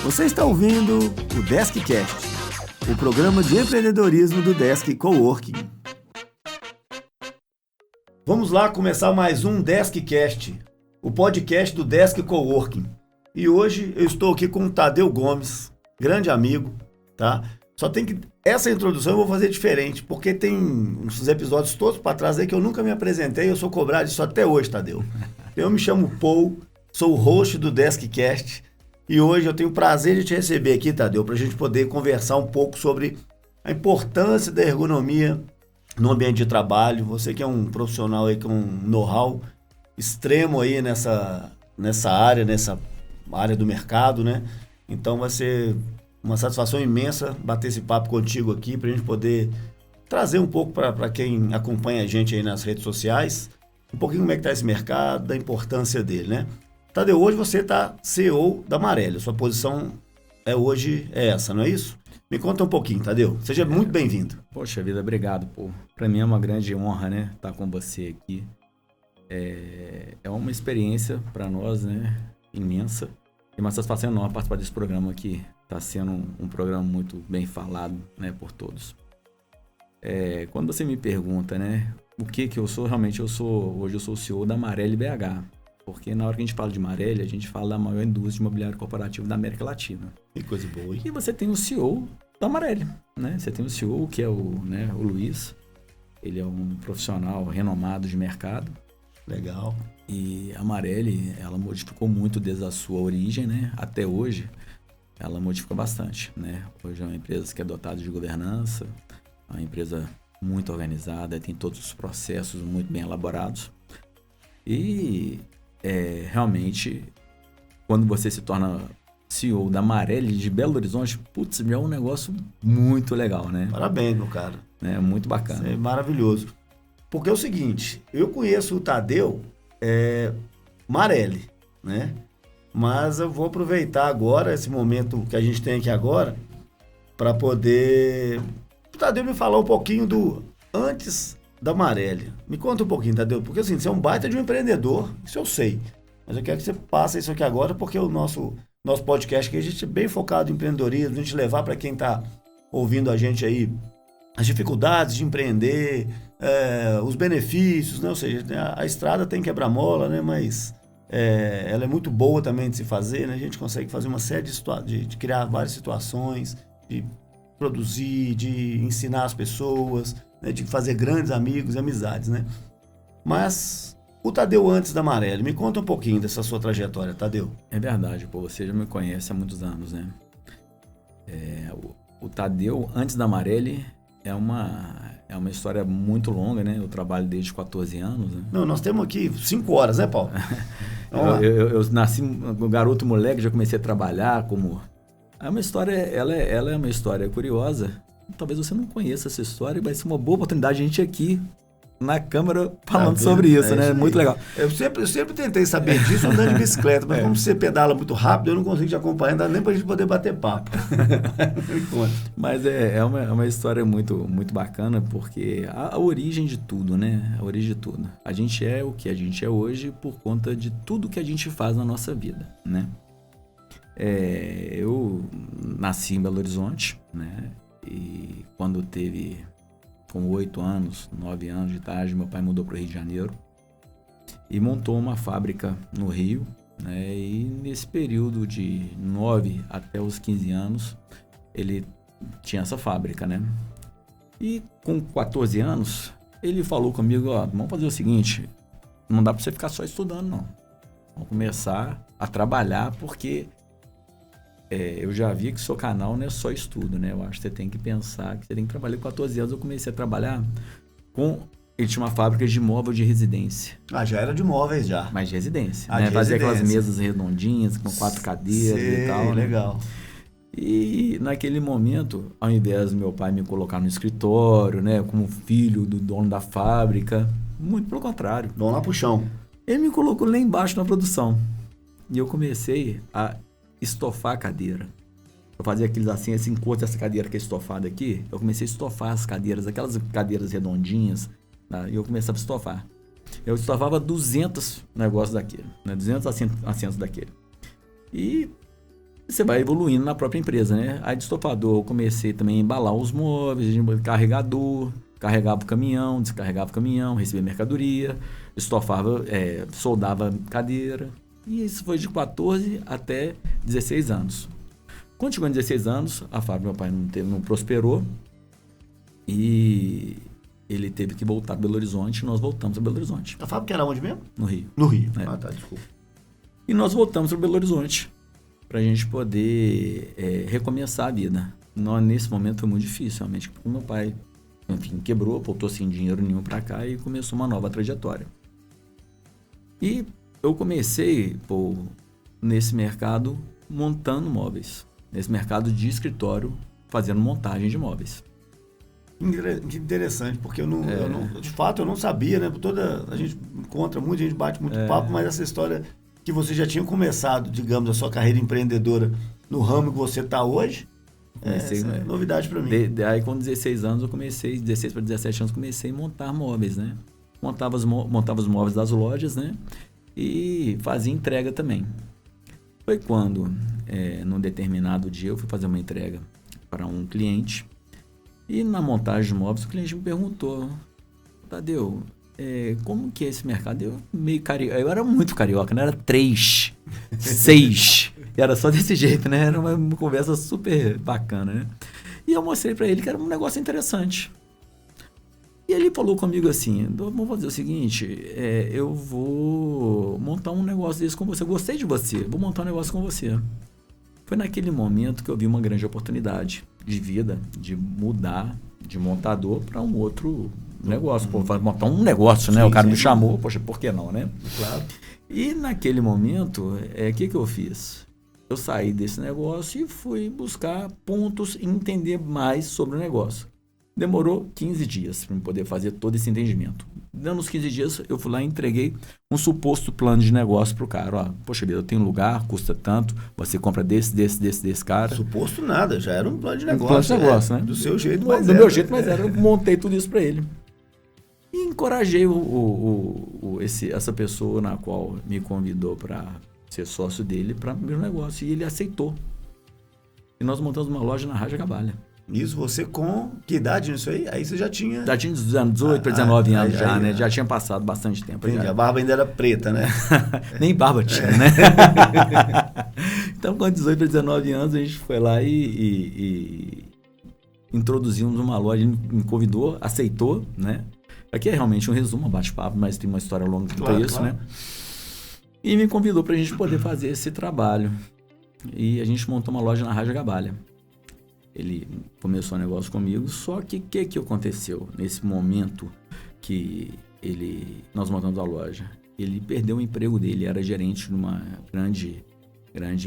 Você está ouvindo o DeskCast, o programa de empreendedorismo do Desk Coworking. Vamos lá começar mais um DeskCast, o podcast do Desk Coworking. E hoje eu estou aqui com o Tadeu Gomes, grande amigo, tá? Só tem que... Essa introdução eu vou fazer diferente, porque tem uns episódios todos para trás aí que eu nunca me apresentei, eu sou cobrado disso até hoje, Tadeu. Eu me chamo Paul, sou o host do DeskCast e hoje eu tenho o prazer de te receber aqui, Tadeu, para a gente poder conversar um pouco sobre a importância da ergonomia no ambiente de trabalho. Você que é um profissional aí com um know-how extremo aí nessa área do mercado, né? Então vai ser uma satisfação imensa bater esse papo contigo aqui para a gente poder trazer um pouco para quem acompanha a gente aí nas redes sociais, um pouquinho como é que está esse mercado, da importância dele, né? Tadeu, hoje você está CEO da Marelli, sua posição hoje é essa, não é isso? Me conta um pouquinho, Tadeu. Seja muito bem-vindo. Poxa vida, obrigado, pô. Para mim é uma grande honra, né, estar com você aqui. É uma experiência para nós, né, imensa. E uma satisfação enorme participar desse programa aqui. Está sendo um programa muito bem falado, né, por todos. Quando você me pergunta, né, o que eu sou, realmente hoje eu sou o CEO da Marelli BH. Porque na hora que a gente fala de Marelli, a gente fala da maior indústria imobiliária corporativa da América Latina. Que coisa boa, hein? E você tem o CEO da Marelli, né? Você tem o CEO, que é o Luiz. Ele é um profissional renomado de mercado. Legal. E a Marelli, ela modificou muito desde a sua origem, né? Até hoje, ela modificou bastante, né? Hoje é uma empresa que é dotada de governança, uma empresa muito organizada, tem todos os processos muito bem elaborados. E realmente, quando você se torna CEO da Marelli de Belo Horizonte, putz, é um negócio muito legal, né? Parabéns, meu cara. É muito bacana. Isso é maravilhoso. Porque é o seguinte, eu conheço o Tadeu Marelli, né? Mas eu vou aproveitar agora, esse momento que a gente tem aqui agora, para poder o Tadeu me falar um pouquinho do antes da Marelli. Me conta um pouquinho, Tadeu, porque assim, você é um baita de um empreendedor, isso eu sei. Mas eu quero que você passe isso aqui agora, porque o nosso podcast aqui, a gente é bem focado em empreendedorismo, a gente levar para quem está ouvindo a gente aí as dificuldades de empreender, os benefícios, né? Ou seja, a estrada tem quebra-mola, né? Mas ela é muito boa também de se fazer, né? A gente consegue fazer uma série de criar várias situações, de produzir, de ensinar as pessoas, né? De fazer grandes amigos e amizades, né? Mas o Tadeu antes da Marelli, me conta um pouquinho dessa sua trajetória, Tadeu. É verdade, pô, você já me conhece há muitos anos, né? O Tadeu antes da Marelli é uma história muito longa, né? Eu trabalho desde 14 anos, né? Não, nós temos aqui 5 horas, né, Paulo? eu nasci um garoto moleque, já comecei a trabalhar como... É uma história, ela é uma história curiosa. Talvez você não conheça essa história, mas é uma boa oportunidade de a gente aqui na câmera falando sobre isso, né? Muito legal. Eu sempre tentei saber disso andando de bicicleta, mas como você pedala muito rápido, eu não consigo te acompanhar, não dá nem pra gente poder bater papo. Mas é uma história muito, muito bacana, porque a origem de tudo, né? A origem de tudo. A gente é o que a gente é hoje por conta de tudo que a gente faz na nossa vida, né? Eu nasci em Belo Horizonte, né? E quando teve com 8 anos, 9 anos de idade, meu pai mudou para o Rio de Janeiro e montou uma fábrica no Rio, né? E nesse período de 9 até os 15 anos, ele tinha essa fábrica, né? E com 14 anos, ele falou comigo, vamos fazer o seguinte, não dá para você ficar só estudando, não. Vamos começar a trabalhar, porque eu já vi que o seu canal não é só estudo, né? Eu acho que você tem que pensar que você tem que trabalhar. Com 14 anos eu comecei a trabalhar ele tinha uma fábrica de móvel de residência. Já era de móveis já. Mas de residência, né? Fazia aquelas mesas redondinhas com 4 cadeiras e tal. Legal. Né? E naquele momento, ao invés do meu pai me colocar no escritório, né? Como filho do dono da fábrica, muito pelo contrário. Vamos lá pro chão. Ele me colocou lá embaixo na produção. E eu comecei a estofar a cadeira. Eu fazia aqueles assim encosto dessa cadeira que é estofada aqui, eu comecei a estofar as cadeiras, aquelas cadeiras redondinhas, tá? E eu começava a estofar. Eu estofava 200 negócios daquele, né? 200 assentos daquele. E Você vai evoluindo na própria empresa, né? Aí de estofador eu comecei também a embalar os móveis, carregador, carregava o caminhão, descarregava o caminhão, recebia mercadoria, estofava, soldava cadeira. E isso foi de 14 até 16 anos. Quando chegou em 16 anos, a fábrica do meu pai não prosperou e ele teve que voltar para Belo Horizonte e nós voltamos para Belo Horizonte. A fábrica era onde mesmo? No Rio. No Rio. É. Ah, tá, desculpa. E nós voltamos para Belo Horizonte para a gente poder recomeçar a vida. Nesse momento foi muito difícil, realmente, porque meu pai, enfim, quebrou, voltou sem dinheiro nenhum para cá e começou uma nova trajetória. E eu comecei, nesse mercado, montando móveis. Nesse mercado de escritório, fazendo montagem de móveis. Que interessante, porque de fato eu não sabia, né? A gente encontra muito, a gente bate muito papo, mas essa história que você já tinha começado, digamos, a sua carreira empreendedora no ramo que você está hoje, é novidade para mim. Aí com 16 anos eu comecei, 16 para 17 anos, comecei a montar móveis, né? Montava os móveis das lojas, né? E fazia entrega também. Foi quando, num determinado dia, eu fui fazer uma entrega para um cliente. E na montagem de móveis, o cliente me perguntou: Tadeu, como que é esse mercado? Eu era muito carioca, né? Era 3, 6. Era só desse jeito, né? Era uma conversa super bacana, né? E eu mostrei para ele que era um negócio interessante. E ele falou comigo assim: vamos fazer o seguinte, eu vou montar um negócio desse com você. Eu gostei de você, vou montar um negócio com você. Foi naquele momento que eu vi uma grande oportunidade de vida, de mudar de montador para um outro negócio. Montar um negócio, né? Sim, o cara me chamou, poxa, por que não, né? Claro. E naquele momento, o que eu fiz? Eu saí desse negócio e fui buscar pontos e entender mais sobre o negócio. Demorou 15 dias para eu poder fazer todo esse entendimento. Dando os 15 dias, eu fui lá e entreguei um suposto plano de negócio pro cara. Ó, poxa vida, eu tenho um lugar, custa tanto, você compra desse cara. Suposto nada, já era um plano de negócio. Um plano de negócio, né? Do seu jeito, mas do meu jeito, mas era. Eu montei tudo isso para ele. E encorajei essa pessoa na qual me convidou para ser sócio dele para o meu negócio. E ele aceitou. E nós montamos uma loja na Raja Gabalha. Isso, você com que idade nisso aí? Aí você já tinha... Já tinha 18 para 19 anos já, né? Já tinha passado bastante tempo. Entendi, a barba ainda era preta, né? Nem barba tinha, né? Então, com 18 para 19 anos, a gente foi lá e introduzimos uma loja. Ele me convidou, aceitou, né? Aqui é realmente um resumo, um bate-papo, mas tem uma história longa quanto isso, né? E me convidou para a gente poder fazer esse trabalho. E a gente montou uma loja na Raja Gabalha. Ele começou o negócio comigo, só que o que aconteceu nesse momento que nós montamos a loja? Ele perdeu o emprego dele, era gerente de uma grande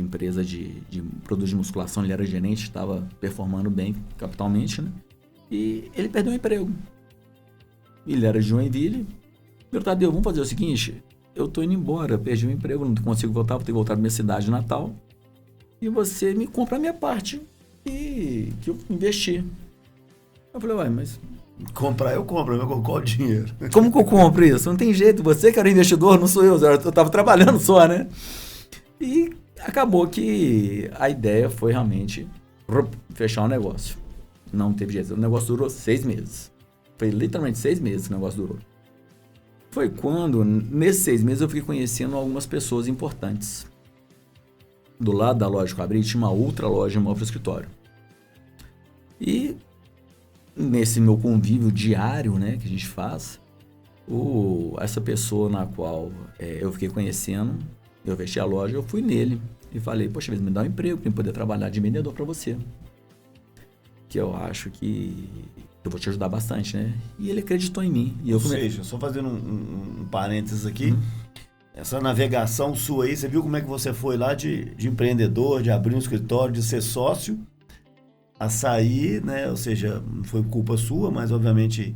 empresa de produtos de musculação, ele era gerente, estava performando bem capitalmente, né? E ele perdeu o emprego. Ele era de Joinville. Eu, Tadeu, vamos fazer o seguinte, eu tô indo embora, perdi o emprego, não consigo voltar, vou ter que voltar para minha cidade natal, e você me compra a minha parte que eu investi. Eu falei, mas... Comprar eu compro, mas com qual dinheiro? Como que eu compro isso? Não tem jeito, você que era investidor, não sou eu tava trabalhando só, né? E acabou que a ideia foi realmente fechar um negócio. Não teve jeito, o negócio durou 6 meses. Foi literalmente 6 meses que o negócio durou. Foi quando, nesses 6 meses, eu fiquei conhecendo algumas pessoas importantes. Do lado da loja que eu abri, tinha uma outra loja de móvel escritório. E nesse meu convívio diário, né, que a gente faz, essa pessoa na qual eu fiquei conhecendo, eu fechei a loja, eu fui nele e falei, poxa, me dá um emprego para eu poder trabalhar de vendedor para você. Que eu acho que eu vou te ajudar bastante, né? E ele acreditou em mim. E Ou seja, só fazendo um parênteses aqui, essa navegação sua aí, você viu como é que você foi lá de empreendedor, de abrir um escritório, de ser sócio, a sair, né? Ou seja, não foi culpa sua, mas obviamente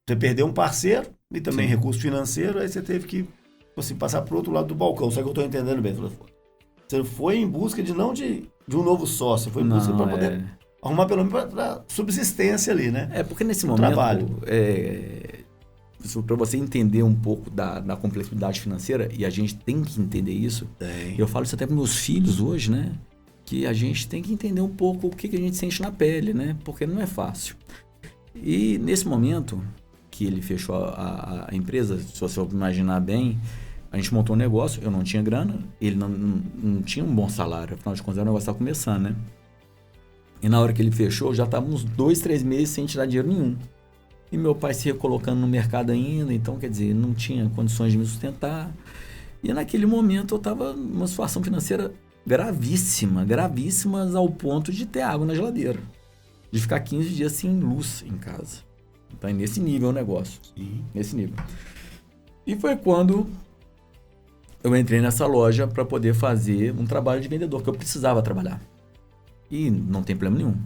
você perdeu um parceiro e também recurso financeiro, aí você teve que assim, passar para o outro lado do balcão. Só que eu estou entendendo bem. Você foi em busca de um novo sócio, foi em busca para poder arrumar pelo menos para subsistência ali, né? Porque nesse momento... Trabalho. Para você entender um pouco da complexidade financeira, e a gente tem que entender isso, eu falo isso até para meus filhos hoje, né? que a gente tem que entender um pouco o que a gente sente na pele, né? Porque não é fácil. E nesse momento que ele fechou a empresa, se você imaginar bem, a gente montou um negócio, eu não tinha grana, ele não tinha um bom salário, afinal de contas o negócio estava começando, né? E na hora que ele fechou, já estava uns 2, 3 meses sem tirar dinheiro nenhum. E meu pai se recolocando no mercado ainda, então, quer dizer, não tinha condições de me sustentar. E naquele momento eu estava numa situação financeira gravíssimas ao ponto de ter água na geladeira. De ficar 15 dias sem luz em casa. Então é nesse nível o negócio. Sim. Nesse nível. E foi quando eu entrei nessa loja para poder fazer um trabalho de vendedor, que eu precisava trabalhar. E não tem problema nenhum.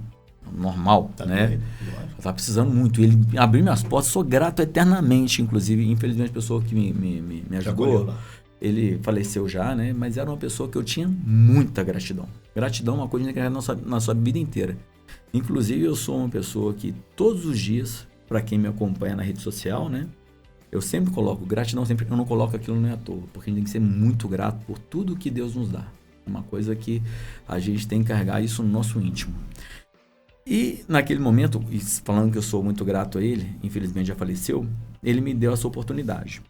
Normal, Tá né? bem, Eu tava precisando muito. Ele abriu minhas portas, sou grato eternamente. Inclusive, infelizmente, a pessoa que me ajudou, ele faleceu já, né? Mas era uma pessoa que eu tinha muita gratidão. Gratidão é uma coisa que a gente na sua vida inteira. Inclusive, eu sou uma pessoa que todos os dias, para quem me acompanha na rede social, né? Eu sempre coloco gratidão, eu não coloco aquilo não é à toa, porque a gente tem que ser muito grato por tudo que Deus nos dá. Uma coisa que a gente tem que carregar isso no nosso íntimo. E naquele momento, falando que eu sou muito grato a ele, infelizmente já faleceu, ele me deu essa oportunidade.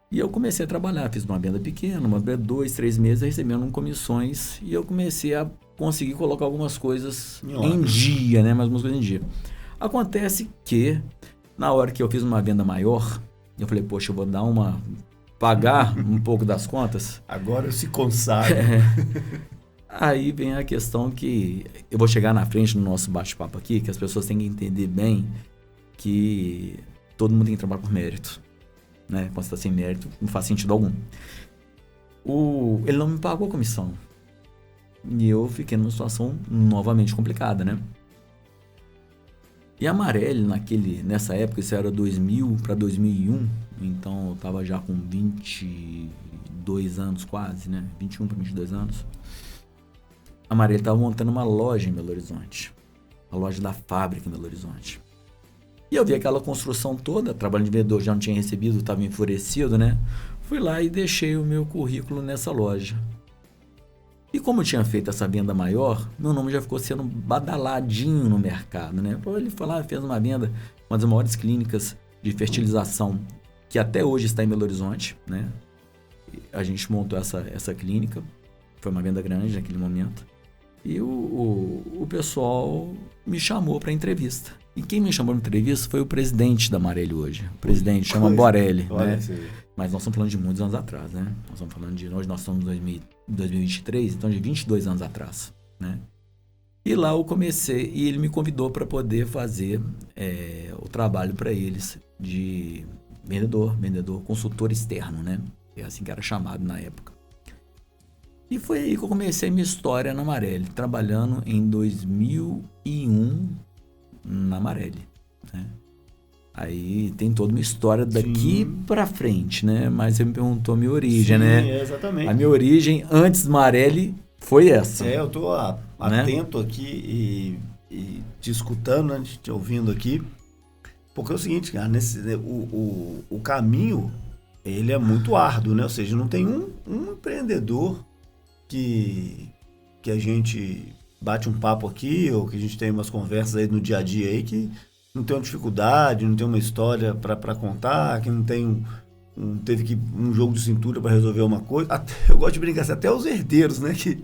E eu comecei a trabalhar, fiz uma venda pequena, uma venda 2, 3 meses, recebendo comissões, e eu comecei a conseguir colocar algumas coisas em dia, né? Mas algumas coisas em dia. Acontece que, na hora que eu fiz uma venda maior, eu falei, poxa, eu vou pagar um pouco das contas. Agora eu se consagro. Aí vem a questão que eu vou chegar na frente no nosso bate-papo aqui, que as pessoas têm que entender bem que todo mundo tem que trabalhar por mérito, né? Quando você está sem mérito, não faz sentido algum. Ele não me pagou a comissão. E eu fiquei numa situação novamente complicada, né? E a Marelli, nessa época, isso era 2000 para 2001, então eu estava já com 22 anos quase, né? 21 para 22 anos. A Marelli estava montando uma loja em Belo Horizonte. A loja da fábrica em Belo Horizonte. E eu vi aquela construção toda, trabalho de vendedor, já não tinha recebido, estava enfurecido, né? Fui lá e deixei o meu currículo nessa loja. E como eu tinha feito essa venda maior, meu nome já ficou sendo badaladinho no mercado, né? Ele foi lá, fez uma venda, uma das maiores clínicas de fertilização que até hoje está em Belo Horizonte, né? A gente montou essa clínica, foi uma venda grande naquele momento. E o pessoal me chamou para entrevista. E quem me chamou para entrevista foi o presidente da Marelli hoje. O presidente chama Borelli, né? Mas nós estamos falando de muitos anos atrás, né? Nós estamos falando de... Hoje nós estamos em 2023, então de 22 anos atrás, né? E lá eu comecei, e ele me convidou para poder fazer o trabalho para eles de vendedor, consultor externo, né? É assim que era chamado na época. E foi aí que eu comecei minha história na Marelli, trabalhando em 2001 na Marelli, né? Aí tem toda uma história daqui para frente, né? Mas você me perguntou a minha origem, né? Exatamente. A minha origem antes de Marelli foi essa. Eu tô atento aqui e te escutando, né? Te ouvindo aqui. Porque é o seguinte, cara, o caminho, ele é muito árduo, né? Ou seja, não tem um empreendedor que a gente bate um papo aqui, ou que a gente tem umas conversas aí no dia a dia aí, que não tem uma dificuldade, não tem uma história para contar, que não tem teve que um jogo de cintura para resolver uma coisa. Eu gosto de brincar assim, até os herdeiros, né? Que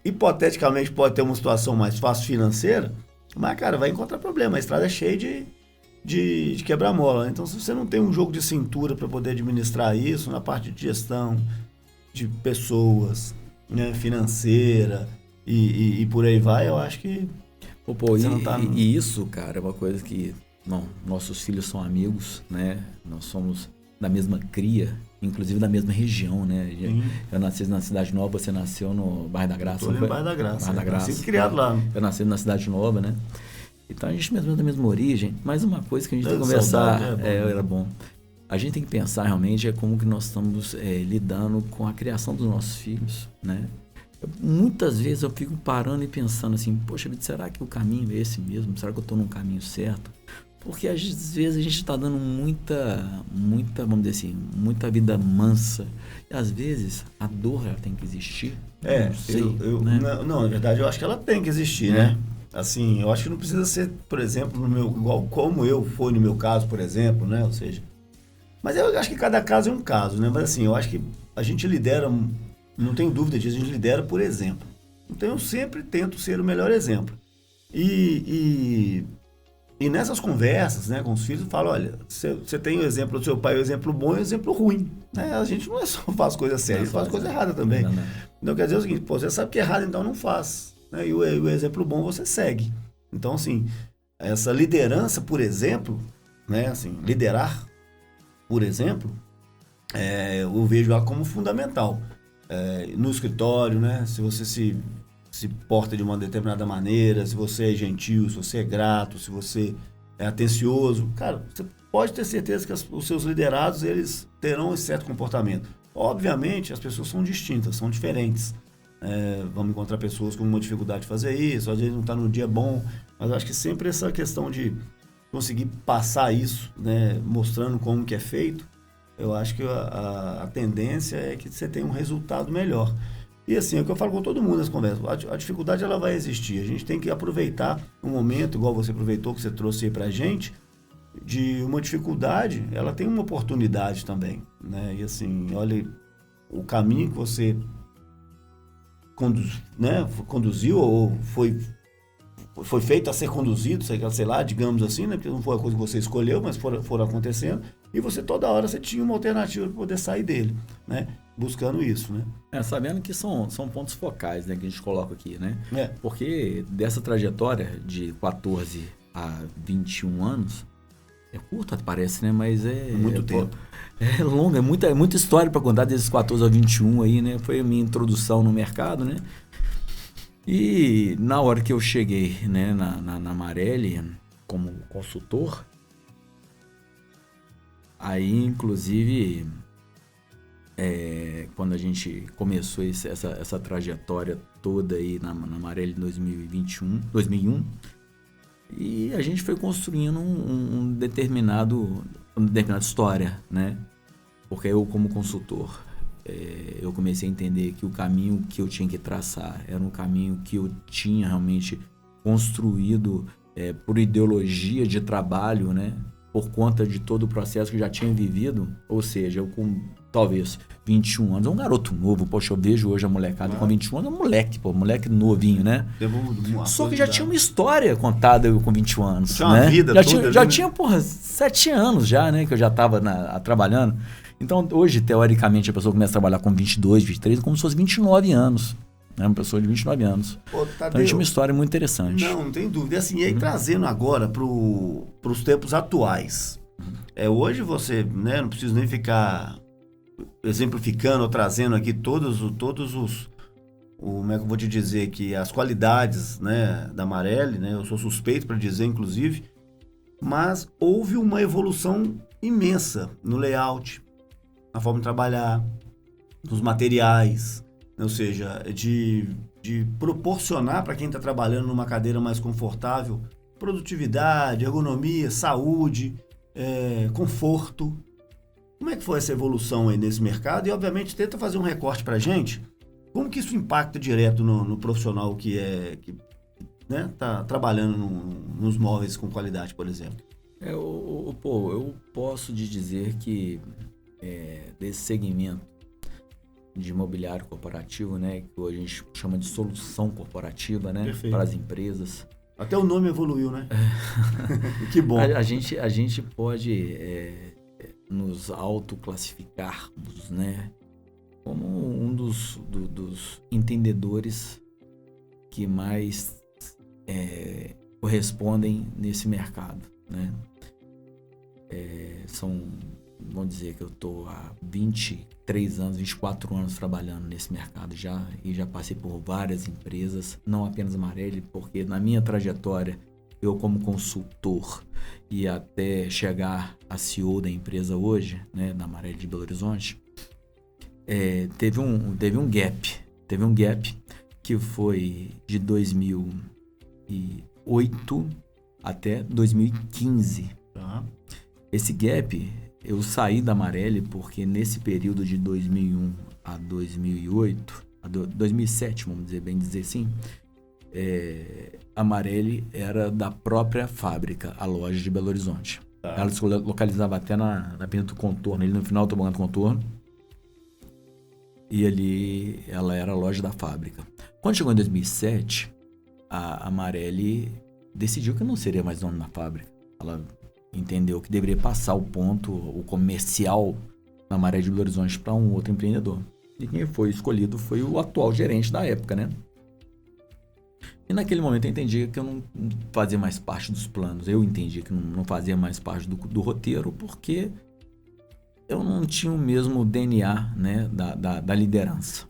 hipoteticamente pode ter uma situação mais fácil financeira, mas, cara, vai encontrar problema. A estrada é cheia de quebra-mola, né? Então, se você não tem um jogo de cintura para poder administrar isso na parte de gestão, de pessoas, né, financeira e por aí vai, eu acho que você não tá... E isso, cara, é uma coisa que... Não, nossos filhos são amigos, né? Nós somos da mesma cria, inclusive da mesma região, né? Eu nasci na Cidade Nova, você nasceu no Bairro da Graça. Eu tô no Bairro da Graça. Bairro da Graça. Nasci criado lá. Eu nasci na Cidade Nova, né? Então a gente mesmo é da mesma origem, mas uma coisa que a gente tem que conversar, era bom. A gente tem que pensar realmente como que nós estamos lidando com a criação dos nossos filhos, né? Muitas vezes eu fico parando e pensando assim, poxa vida, será que o caminho é esse mesmo? Será que eu estou num caminho certo? Porque às vezes a gente está dando muita, vamos dizer assim, muita vida mansa. E às vezes a dor ela tem que existir. Não sei, né? Não, na verdade eu acho que ela tem que existir, né? Assim, eu acho que não precisa ser, por exemplo, igual como foi no meu caso, por exemplo, né? Ou seja, mas eu acho que cada caso é um caso, né? Mas assim, eu acho que a gente lidera, não tenho dúvida disso, a gente lidera por exemplo. Então eu sempre tento ser o melhor exemplo. E nessas conversas, né, com os filhos, eu falo, olha, você tem o exemplo do seu pai, o exemplo bom e o exemplo ruim. Né? A gente não é só faz coisa séria, a gente faz coisa errada também. Não. Então quer dizer o seguinte, pô, você sabe que é errado, então não faz. Né? E o exemplo bom você segue. Então, assim, essa liderança, por exemplo, né, assim, liderar, por exemplo, eu vejo ela como fundamental. No escritório, né, se você se porta de uma determinada maneira, se você é gentil, se você é grato, se você é atencioso, cara, você pode ter certeza que os seus liderados, eles terão esse certo comportamento. Obviamente, as pessoas são distintas, são diferentes. Vamos encontrar pessoas com uma dificuldade de fazer isso, às vezes não está no dia bom, mas eu acho que sempre essa questão de conseguir passar isso, né, mostrando como que é feito, eu acho que a tendência é que você tenha um resultado melhor. E assim, é o que eu falo com todo mundo nas conversas, a dificuldade ela vai existir, a gente tem que aproveitar um momento, igual você aproveitou, que você trouxe aí pra gente, de uma dificuldade, ela tem uma oportunidade também, né? E assim, olha, o caminho que você conduziu ou foi feito a ser conduzido, sei lá, digamos assim, né? Porque não foi a coisa que você escolheu, mas foram acontecendo, e você toda hora você tinha uma alternativa para poder sair dele, né? Buscando isso, né? Sabendo que são pontos focais, né, que a gente coloca aqui, né? Porque dessa trajetória de 14 a 21 anos, é curto, parece, né? Mas muito tempo. É longo, é muita história para contar desses 14 a 21 aí, né? Foi a minha introdução no mercado, né? E na hora que eu cheguei, né, na Marelli como consultor, aí inclusive quando a gente começou essa trajetória toda aí na Marelli em 2001, e a gente foi construindo uma determinada história, né? Porque eu, como consultor, eu comecei a entender que o caminho que eu tinha que traçar era um caminho que eu tinha realmente construído por ideologia de trabalho, né? Por conta de todo o processo que eu já tinha vivido, ou seja, eu com talvez 21 anos, um garoto novo, poxa, eu vejo hoje a molecada com 21 anos, moleque novinho, né? Só que já tinha uma história contada eu com 21 anos, tinha né? Uma vida já tinha, 7 anos já, né, que eu já estava trabalhando. Então, hoje, teoricamente, a pessoa começa a trabalhar com 22, 23, como se fosse 29 anos. É uma pessoa de 29 anos. Pô, então, tinha uma história muito interessante. Não tem dúvida. Assim, e aí, trazendo agora para os tempos atuais. Hoje você, né, não preciso nem ficar exemplificando ou trazendo aqui todos os como é que eu vou te dizer, que as qualidades, né, da Marelli, né, eu sou suspeito para dizer, inclusive, mas houve uma evolução imensa no layout, na forma de trabalhar, nos materiais, ou seja, de proporcionar para quem está trabalhando numa cadeira mais confortável produtividade, ergonomia, saúde, conforto. Como é que foi essa evolução aí nesse mercado? E, obviamente, tenta fazer um recorte para a gente. Como que isso impacta direto no profissional que tá trabalhando nos móveis com qualidade, por exemplo? Eu posso te dizer que desse segmento de imobiliário corporativo, né, que hoje a gente chama de solução corporativa, né, para as empresas. Até o nome evoluiu, né? Que bom. A gente pode nos autoclassificarmos, né, como um dos entendedores que mais correspondem nesse mercado, né? Vamos dizer que eu estou há 23 anos, 24 anos trabalhando nesse mercado e já passei por várias empresas, não apenas a Marelli, porque na minha trajetória, eu como consultor e até chegar a CEO da empresa hoje, né, da Marelli de Belo Horizonte, teve um gap que foi de 2008 até 2015. Tá. Esse gap, eu saí da Marelli porque nesse período de 2001 a 2008, 2007, vamos dizer assim, a Marelli era da própria fábrica, a loja de Belo Horizonte. Tá. Ela se localizava até na Bento Contorno, ali no final do Tobogã do Contorno. E ali ela era a loja da fábrica. Quando chegou em 2007, a Marelli decidiu que não seria mais dona da fábrica. Ela entendeu que deveria passar o comercial na Marelli de Belo Horizonte para um outro empreendedor. E quem foi escolhido foi o atual gerente da época, né? E naquele momento eu entendi que eu não fazia mais parte dos planos. Eu entendi que não fazia mais parte do roteiro, porque eu não tinha o mesmo DNA, né, da liderança.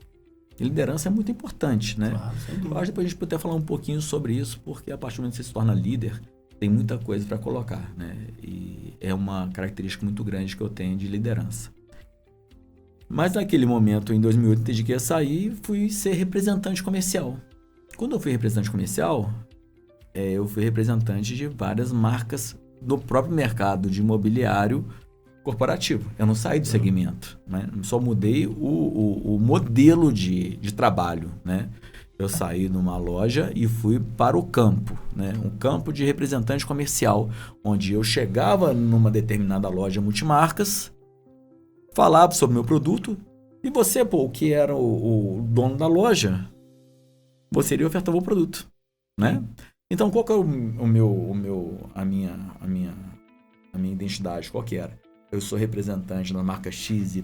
E liderança é muito importante, né? Claro, sem dúvida. Eu acho que depois a gente pode até falar um pouquinho sobre isso, porque a partir do momento que você se torna líder, tem muita coisa para colocar, né? E é uma característica muito grande que eu tenho de liderança. Mas naquele momento, em 2008, eu entendi que ia sair e fui ser representante comercial. Quando eu fui representante comercial, eu fui representante de várias marcas do próprio mercado de imobiliário corporativo. Eu não saí do segmento, né? Só mudei o modelo de trabalho, né? Eu saí numa loja e fui para o campo, né? Um campo de representante comercial, onde eu chegava numa determinada loja multimarcas, falava sobre o meu produto, e você, que era o dono da loja, você iria ofertar o produto, né? Então, qual que é a minha identidade? Qual que era? Eu sou representante da marca XYZ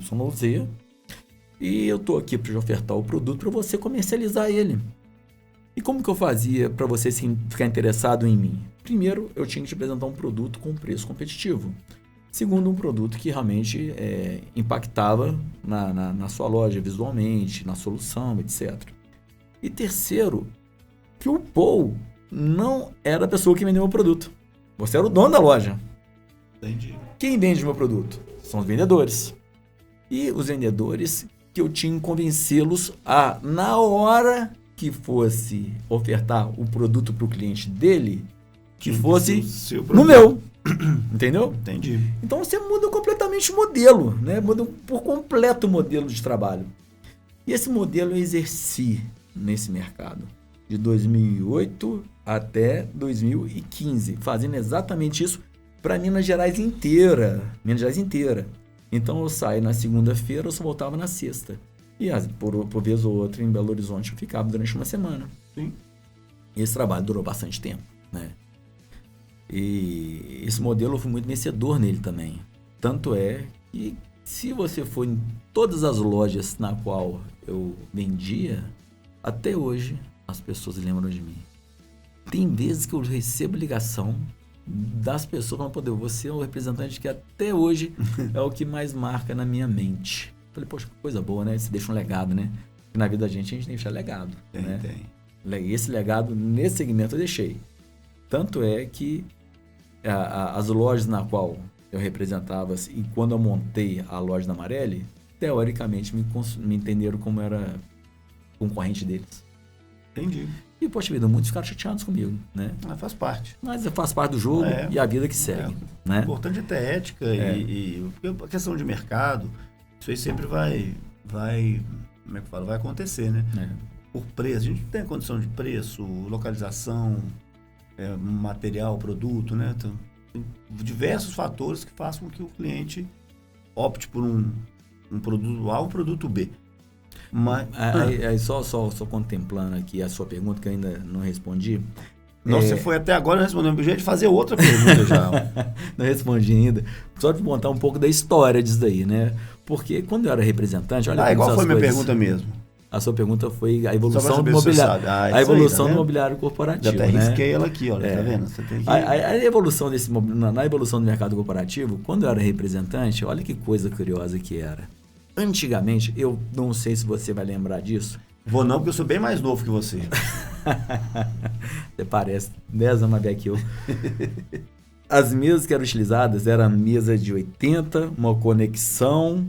e eu estou aqui para ofertar o produto para você comercializar ele. E como que eu fazia para você ficar interessado em mim? Primeiro, eu tinha que te apresentar um produto com preço competitivo. Segundo, um produto que realmente impactava na sua loja visualmente, na solução, etc. E terceiro, que o Paul não era a pessoa que vendeu o produto. Você era o dono da loja. Entendi. Quem vende meu produto? São os vendedores. E os vendedores que eu tinha que convencê-los a, na hora que fosse ofertar o produto para o cliente dele, que fosse no meu. Entendeu? Entendi. Então você muda completamente o modelo, né? Muda por completo o modelo de trabalho. E esse modelo eu exerci nesse mercado de 2008 até 2015, fazendo exatamente isso para Minas Gerais inteira. Então eu saí na segunda-feira, eu só voltava na sexta. E por vez ou outra em Belo Horizonte eu ficava durante uma semana. Sim. E esse trabalho durou bastante tempo, né? E esse modelo eu fui muito vencedor nele também. Tanto é que se você for em todas as lojas na qual eu vendia, até hoje as pessoas lembram de mim. Tem vezes que eu recebo ligação das pessoas falando, pô, você é o representante que até hoje é o que mais marca na minha mente. Falei, poxa, coisa boa, né? Você deixa um legado, né? Porque na vida da gente tem que deixar legado. Tem. Esse legado, nesse segmento, eu deixei. Tanto é que as lojas na qual eu representava, e quando eu montei a loja da Marelli, teoricamente me entenderam como era concorrente deles. Entendi. E, poxa vida, muitos ficaram chateados comigo, né? Mas faz parte. Mas faz parte do jogo e a vida que segue, né? O importante é ter ética e a questão de mercado, isso aí sempre vai como é que fala? Vai acontecer, né? Por preço, a gente tem condição de preço, localização, material, produto, né? Então, tem diversos fatores que façam com que o cliente opte por um produto A ou um produto B. Mas, só contemplando aqui a sua pergunta, que eu ainda não respondi. Nossa, você foi até agora respondendo. Eu ia fazer outra pergunta já. Não respondi ainda. Só de montar um pouco da história disso daí, né? Porque quando eu era representante... Olha igual foi minha pergunta mesmo. A sua pergunta foi a evolução do mobiliário. A evolução do mobiliário corporativo. Já até risquei ela aqui, olha, tá vendo? Você tem que... a evolução na evolução do mercado corporativo, quando eu era representante, olha que coisa curiosa que era. Antigamente, eu não sei se você vai lembrar disso. Vou não, porque eu sou bem mais novo que você. Você parece 10 anos mais velho que eu. As mesas que eram utilizadas eram mesa de 80, uma conexão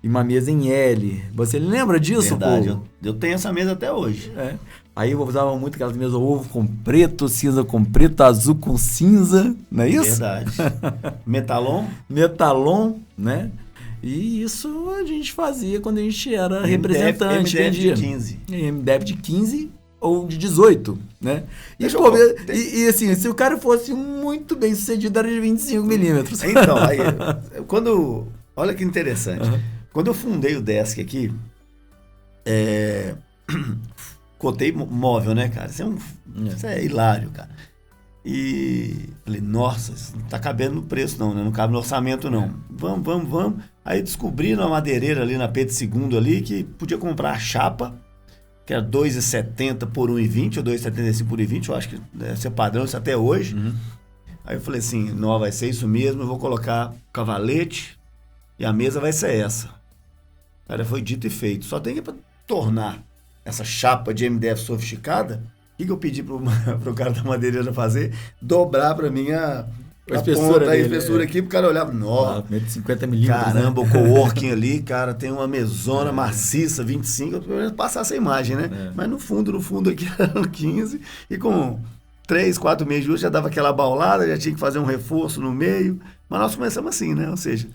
e uma mesa em L. Você lembra disso, Verdade, pô? eu tenho essa mesa até hoje. Aí eu usava muito aquelas mesas ovo com preto, cinza com preto, azul com cinza, não é isso? Verdade. Metalon? Metalon, né? E isso a gente fazia quando a gente era representante. MDF de 15. MDF de 15 ou de 18, né? E assim, se o cara fosse muito bem sucedido, era de 25 milímetros. Então, aí, olha que interessante. Quando eu fundei o Desk aqui, cotei móvel, né, cara? Isso é hilário, cara. E falei, nossa, isso não tá cabendo no preço não, né? Não cabe no orçamento não. Vamos. Aí descobri na madeireira ali na Pedro II ali que podia comprar a chapa, que era 2,70 por 1,20 ou 2,75 por 1,20, eu acho que deve ser padrão isso até hoje. Aí eu falei assim, não, vai ser isso mesmo, eu vou colocar cavalete e a mesa vai ser essa. Cara, foi dito e feito. Só tem que para tornar essa chapa de MDF sofisticada, o que eu pedi pro cara da madeireira fazer? Dobrar para mim a espessura aqui, pro cara olhar, nossa, 50 milímetros. Caramba, né? O coworking ali, cara, tem uma mesona maciça, 25, pelo menos passar essa imagem, né? Mas no fundo aqui eram 15, e com 3, 4 meses de uso já dava aquela baulada, já tinha que fazer um reforço no meio, mas nós começamos assim, né? Ou seja,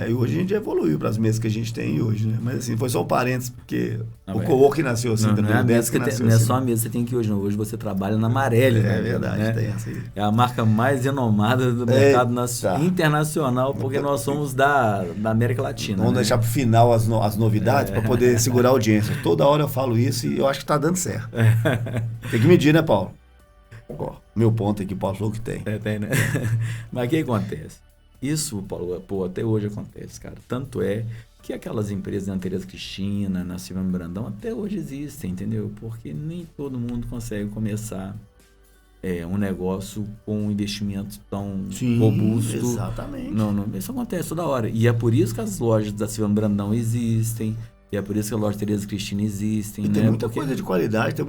e hoje a gente evoluiu para as mesas que a gente tem hoje, né? Mas assim, foi só um parênteses, porque o coworking nasceu assim também. Não é só a mesa que você tem aqui hoje, não. Hoje você trabalha na Marelli. É verdade, né? Tem essa aí. É a marca mais renomada do mercado internacional, porque nós somos da América Latina. Vamos deixar para o final as novidades, para poder segurar a audiência. Toda hora eu falo isso e eu acho que está dando certo. Tem que medir, né, Paulo? Meu ponto aqui, Paulo falou que tem. Tem, né? Mas o que acontece? Isso, Paulo, até hoje acontece, cara. Tanto é que aquelas empresas na Tereza Cristina, na Silvana Brandão, até hoje existem, entendeu? Porque nem todo mundo consegue começar um negócio com um investimento tão robusto. Exatamente. Não, isso acontece toda hora. E é por isso que as lojas da Silvana Brandão existem, e é por isso que a loja Tereza Cristina existem. E tem muita coisa de qualidade, tem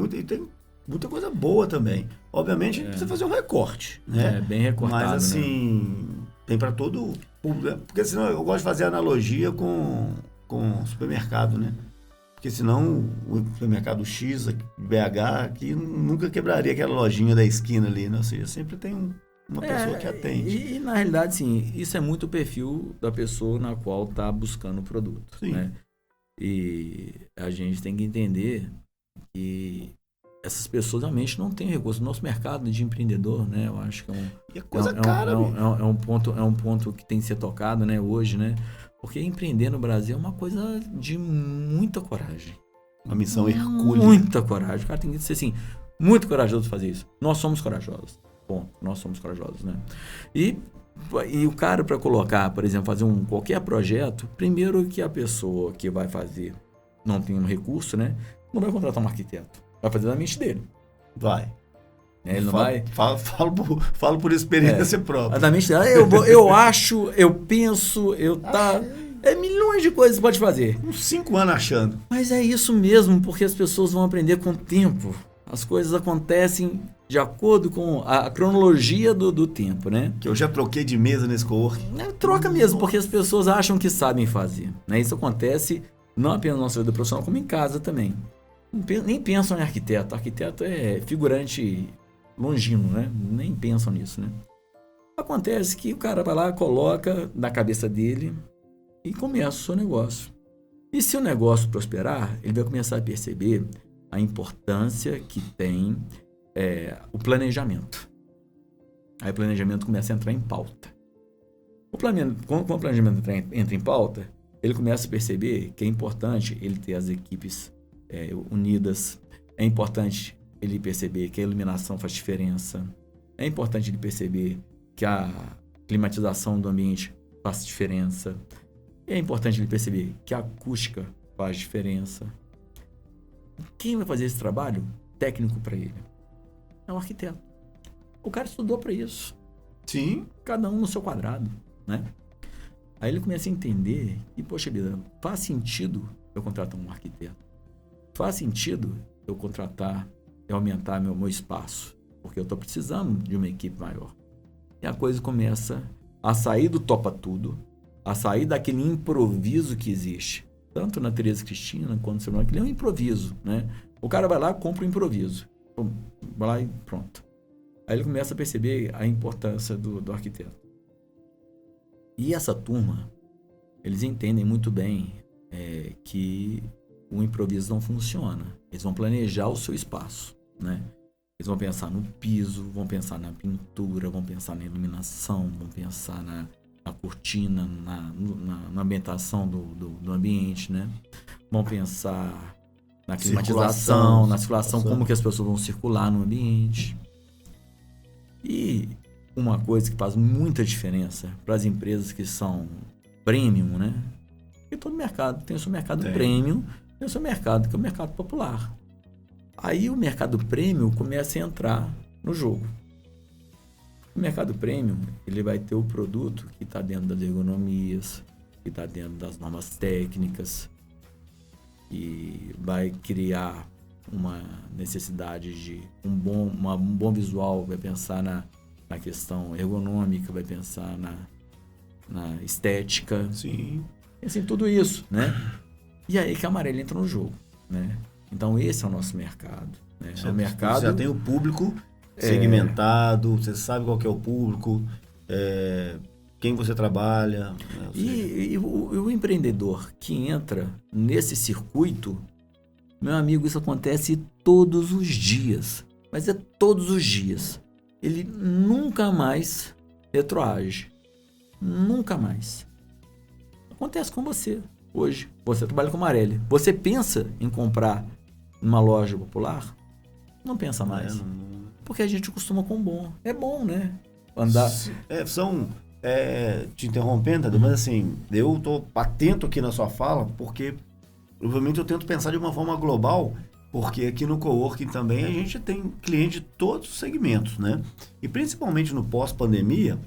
muita coisa boa também. Obviamente, precisa fazer um recorte, né? Bem recortado, mas assim, né? Tem para todo público, porque senão eu gosto de fazer analogia com supermercado, né? Porque senão o supermercado X de BH aqui nunca quebraria aquela lojinha da esquina ali, né? Ou seja, sempre tem uma pessoa que atende. E na realidade, sim, isso é muito o perfil da pessoa na qual está buscando o produto, né? E a gente tem que entender que essas pessoas realmente não têm recurso. O nosso mercado de empreendedor, né? Eu acho que é um ponto que tem que ser tocado, né? Hoje, né? Porque empreender no Brasil é uma coisa de muita coragem. Uma missão hercúlea. Muita coragem. O cara tem que ser assim, muito corajoso fazer isso. Nós somos corajosos. Bom, nós somos corajosos, né? E o cara, para colocar, por exemplo, fazer qualquer projeto, primeiro que a pessoa que vai fazer não tem um recurso, né? Não vai contratar um arquiteto. Vai fazer da mente dele. Vai. Ele não vai? Falo por experiência própria. Da mente dele. Eu acho, eu penso, milhões de coisas que pode fazer. Uns 5 anos achando. Mas é isso mesmo, porque as pessoas vão aprender com o tempo. As coisas acontecem de acordo com a cronologia do tempo, né? Que eu já troquei de mesa nesse coworking. Troca mesmo, porque as pessoas acham que sabem fazer. Né? Isso acontece não apenas na nossa vida profissional, como em casa também. Nem pensam em arquiteto. Arquiteto é figurante longino, né? Nem pensam nisso, né? Acontece que o cara vai lá, coloca na cabeça dele e começa o seu negócio. E se o negócio prosperar, ele vai começar a perceber a importância que tem o planejamento. Aí o planejamento começa a entrar em pauta. Quando o planejamento entra em pauta, ele começa a perceber que é importante ele ter as equipes unidas. É importante ele perceber que a iluminação faz diferença. É importante ele perceber que a climatização do ambiente faz diferença. É importante ele perceber que a acústica faz diferença. Quem vai fazer esse trabalho técnico para ele? É um arquiteto. O cara estudou para isso. Sim. Cada um no seu quadrado, né? Aí ele começa a entender que, poxa vida, faz sentido eu contratar um arquiteto. Faz sentido eu aumentar meu espaço, porque eu estou precisando de uma equipe maior. E a coisa começa a sair do topa tudo a sair daquele improviso que existe. Tanto na Tereza Cristina quanto no aquele é um improviso, né? O cara vai lá, compra um improviso. Vai lá e pronto. Aí ele começa a perceber a importância do arquiteto. E essa turma, eles entendem muito bem que o improviso não funciona. Eles vão planejar o seu espaço, né? Eles vão pensar no piso, vão pensar na pintura, vão pensar na iluminação, vão pensar na cortina, na ambientação do ambiente, né? Vão pensar na climatização, na circulação, como que as pessoas vão circular no ambiente. E uma coisa que faz muita diferença para as empresas que são premium, né? Porque todo mercado tem o seu mercado premium, tem o seu mercado que é o mercado popular. Aí o mercado premium começa a entrar no jogo. O mercado premium, ele vai ter o produto que está dentro das ergonomias, que está dentro das normas técnicas, e vai criar uma necessidade de um bom visual, vai pensar na questão ergonômica, vai pensar na estética. Sim. Assim, tudo isso, né? E aí que a Amarelli entra no jogo, né? Então esse é o nosso mercado, né? É o mercado... Você já tem o público segmentado, você sabe qual que é o público, quem você trabalha. Né? E o empreendedor que entra nesse circuito, meu amigo, isso acontece todos os dias. Mas é todos os dias. Ele nunca mais retroage. Nunca mais. Acontece com você hoje. Você trabalha com Amarelli. Você pensa em comprar numa loja popular? Não pensa mais. Porque a gente costuma com bom. É bom, né? Andar... te interrompendo, mas assim, eu estou atento aqui na sua fala, porque obviamente eu tento pensar de uma forma global, porque aqui no coworking também a gente tem cliente de todos os segmentos, né? E principalmente no pós-pandemia,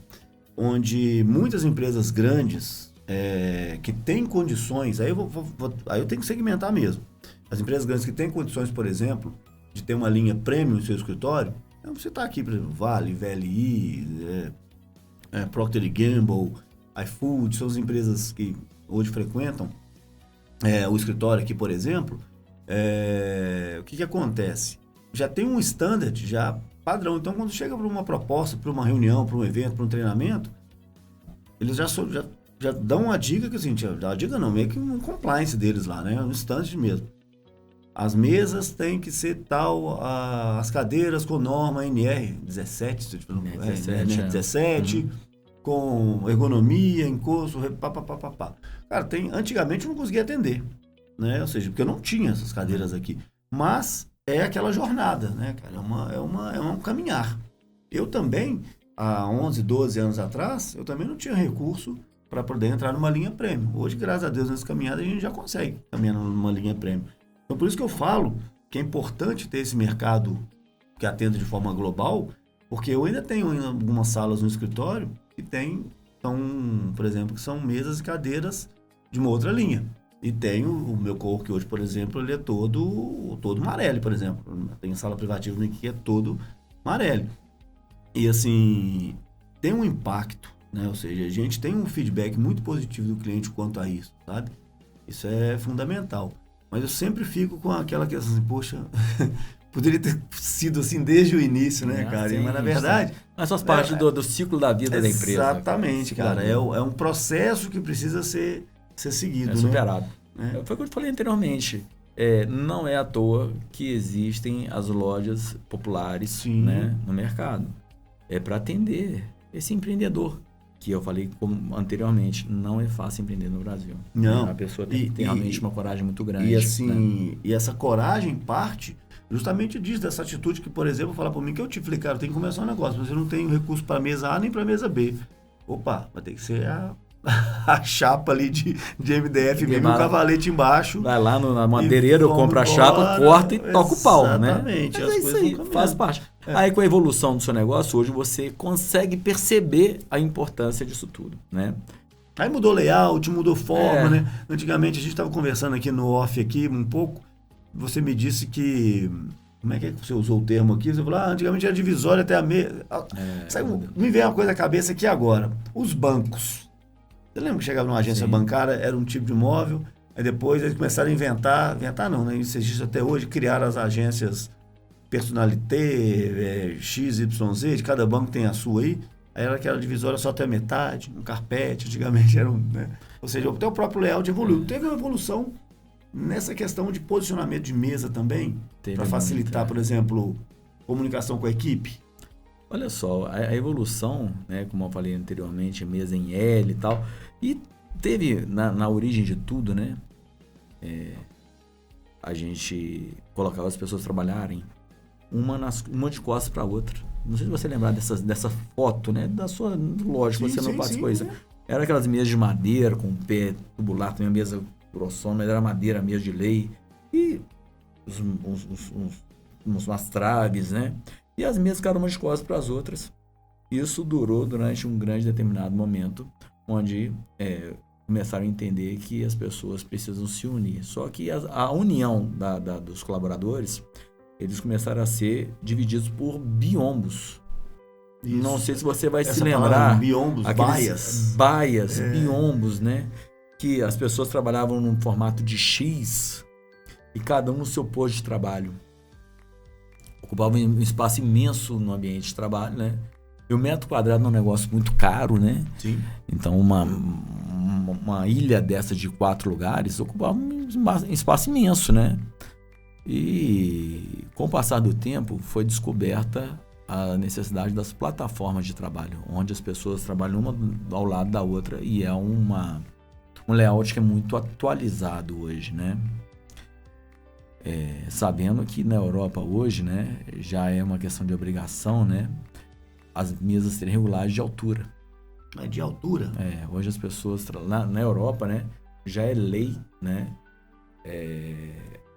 onde muitas empresas grandes que têm condições, aí eu tenho que segmentar mesmo. As empresas grandes que têm condições, por exemplo, de ter uma linha premium no seu escritório, você está aqui, por exemplo, Vale, VLI, Procter & Gamble, iFood, são as empresas que hoje frequentam o escritório aqui, por exemplo. O que acontece? Já tem um standard já padrão. Então, quando chega para uma proposta, para uma reunião, para um evento, para um treinamento, eles já dão uma dica que assim, a dica não, meio que um compliance deles lá, né? Um standard mesmo. As mesas têm que ser tal, as cadeiras com norma NR 17, 17 com ergonomia, encosto, papapá. Cara, antigamente eu não conseguia atender, né? Ou seja, porque eu não tinha essas cadeiras aqui. Mas é aquela jornada, né, cara? É um caminhar. Eu também, há 11, 12 anos atrás, eu também não tinha recurso para poder entrar numa linha premium. Hoje, graças a Deus, nessa caminhada a gente já consegue caminhar numa linha premium. Então, por isso que eu falo que é importante ter esse mercado que atenda de forma global, porque eu ainda tenho algumas salas no escritório que por exemplo, que são mesas e cadeiras de uma outra linha. E tenho o meu coworking hoje, por exemplo, ele é todo Amarelli, por exemplo. Tem sala privativa que é todo Amarelli. E assim, tem um impacto, né? Ou seja, a gente tem um feedback muito positivo do cliente quanto a isso, sabe? Isso é fundamental. Mas eu sempre fico com aquela questão assim, poxa, poderia ter sido assim desde o início, né, cara? Sim, mas na verdade... Mas faz parte do ciclo da vida da empresa. Exatamente, cara. É um processo que precisa ser seguido, superado. Né? Foi o que eu te falei anteriormente. Não é à toa que existem as lojas populares, né, no mercado. É para atender esse empreendedor. Que eu falei anteriormente, não é fácil empreender no Brasil. Não. A pessoa tem realmente uma coragem muito grande. E assim, né? E essa coragem parte justamente disso, dessa atitude que, por exemplo, falar para mim que eu te falei, cara, tem que começar um negócio, mas eu não tenho recurso para mesa A nem para mesa B. Opa, vai ter que ser a chapa ali de MDF mesmo, o cavalete embaixo. Vai lá na madeireira, compra a chapa, corta e toca o pau, né? Exatamente. Mas é isso aí, faz parte. Aí com a evolução do seu negócio, hoje você consegue perceber a importância disso tudo, né? Aí mudou layout, mudou forma, né? Antigamente, a gente estava conversando aqui no off aqui um pouco, você me disse que... Como é que você usou o termo aqui? Você falou, antigamente era divisória até a mesa. Me vem uma coisa à cabeça aqui agora. Os bancos. Você lembra que chegava numa agência Sim. bancária, era um tipo de imóvel, aí depois eles começaram a inventar não, né? Isso existe até hoje, criaram as agências Personalité, XYZ, de cada banco tem a sua aí. Aí era aquela divisória só até a metade, um carpete, antigamente era né? Ou seja, até o próprio layout evoluiu. Teve uma evolução nessa questão de posicionamento de mesa também, para facilitar, por exemplo, comunicação com a equipe. Olha só, a evolução, né, como eu falei anteriormente, mesa em L e tal, e teve na origem de tudo, né, a gente colocava as pessoas trabalharem uma de costas para a outra. Não sei se você lembrar dessa foto, né, da sua, lógico, você não participou disso. Era aquelas mesas de madeira com pé tubular, também a mesa grossona, mas era madeira, mesa de lei, e umas traves, né? E as mesas ficaram umas de costas para as outras. Isso durou durante um grande determinado momento, onde começaram a entender que as pessoas precisam se unir. Só que a união dos colaboradores, eles começaram a ser divididos por biombos. Isso. Não sei se você vai se lembrar. Biombos, baias, biombos, né? Que as pessoas trabalhavam num formato de X e cada um no seu posto de trabalho. Ocupava um espaço imenso no ambiente de trabalho, né? E o metro quadrado é um negócio muito caro, né? Sim. Então, uma ilha dessa de 4 lugares ocupava um espaço imenso, né? E com o passar do tempo, foi descoberta a necessidade das plataformas de trabalho, onde as pessoas trabalham uma ao lado da outra, e é um layout que é muito atualizado hoje, né? Sabendo que na Europa hoje, né, já é uma questão de obrigação, né, as mesas serem regulares de altura. Mas de altura? Hoje as pessoas, na Europa, né, já é lei, né,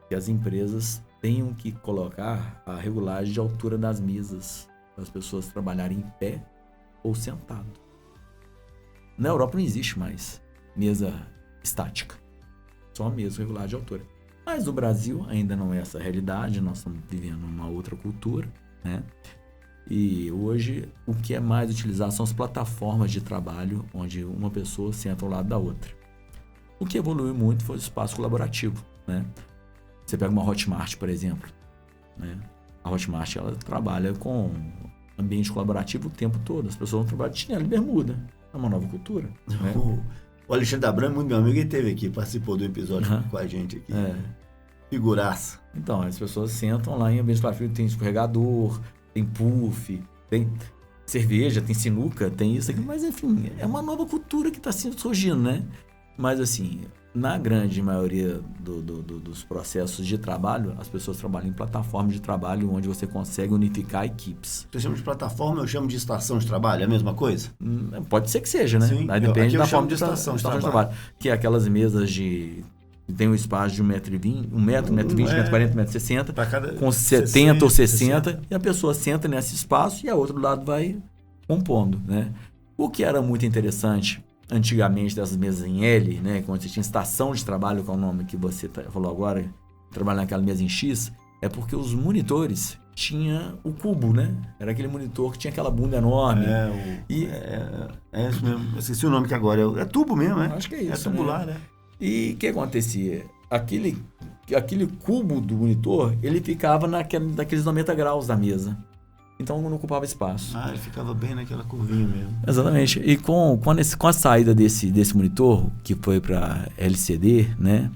que as empresas tenham que colocar a regulagem de altura das mesas, para as pessoas trabalharem em pé ou sentado. Na Europa não existe mais mesa estática, só mesa regular de altura. Mas no Brasil ainda não é essa a realidade, nós estamos vivendo uma outra cultura, né? E hoje o que é mais utilizado são as plataformas de trabalho, onde uma pessoa senta ao lado da outra. O que evoluiu muito foi o espaço colaborativo, né? Você pega uma Hotmart, por exemplo, né? A Hotmart, ela trabalha com ambiente colaborativo o tempo todo. As pessoas vão trabalhar de chinelo e bermuda. É uma nova cultura, né? O Alexandre Abrão, muito meu amigo, ele esteve aqui, participou do episódio com a gente aqui. Figuraça. Então, as pessoas sentam lá em ambiente colaborativo, tem escorregador, tem puff, tem cerveja, tem sinuca, tem isso aqui, mas enfim, é uma nova cultura que está surgindo, né? Mas assim, na grande maioria dos processos de trabalho, as pessoas trabalham em plataformas de trabalho onde você consegue unificar equipes. Você chama de plataforma, eu chamo de estação de trabalho, é a mesma coisa? Pode ser que seja, né? Sim, aí depende da forma de estação de trabalho. Que é aquelas mesas que tem um espaço de 1,20 m, 1,20 m, 1,40 m, 1,60 m, com 70 ou 60, e a pessoa senta nesse espaço e a outro lado vai compondo, né? O que era muito interessante antigamente dessas mesas em L, né, quando você tinha estação de trabalho, que é o nome que você falou agora, trabalhar naquela mesa em X, é porque os monitores tinham o cubo, né? Era aquele monitor que tinha aquela bunda enorme. É isso mesmo. Eu esqueci o nome que agora é tubo mesmo, né? Acho que é isso. É tubular, né? E o que acontecia? Aquele cubo do monitor, ele ficava naqueles 90 graus da mesa. Então não ocupava espaço. Ele ficava bem naquela curvinha mesmo. Exatamente. E com a saída desse monitor, que foi para LCD, né?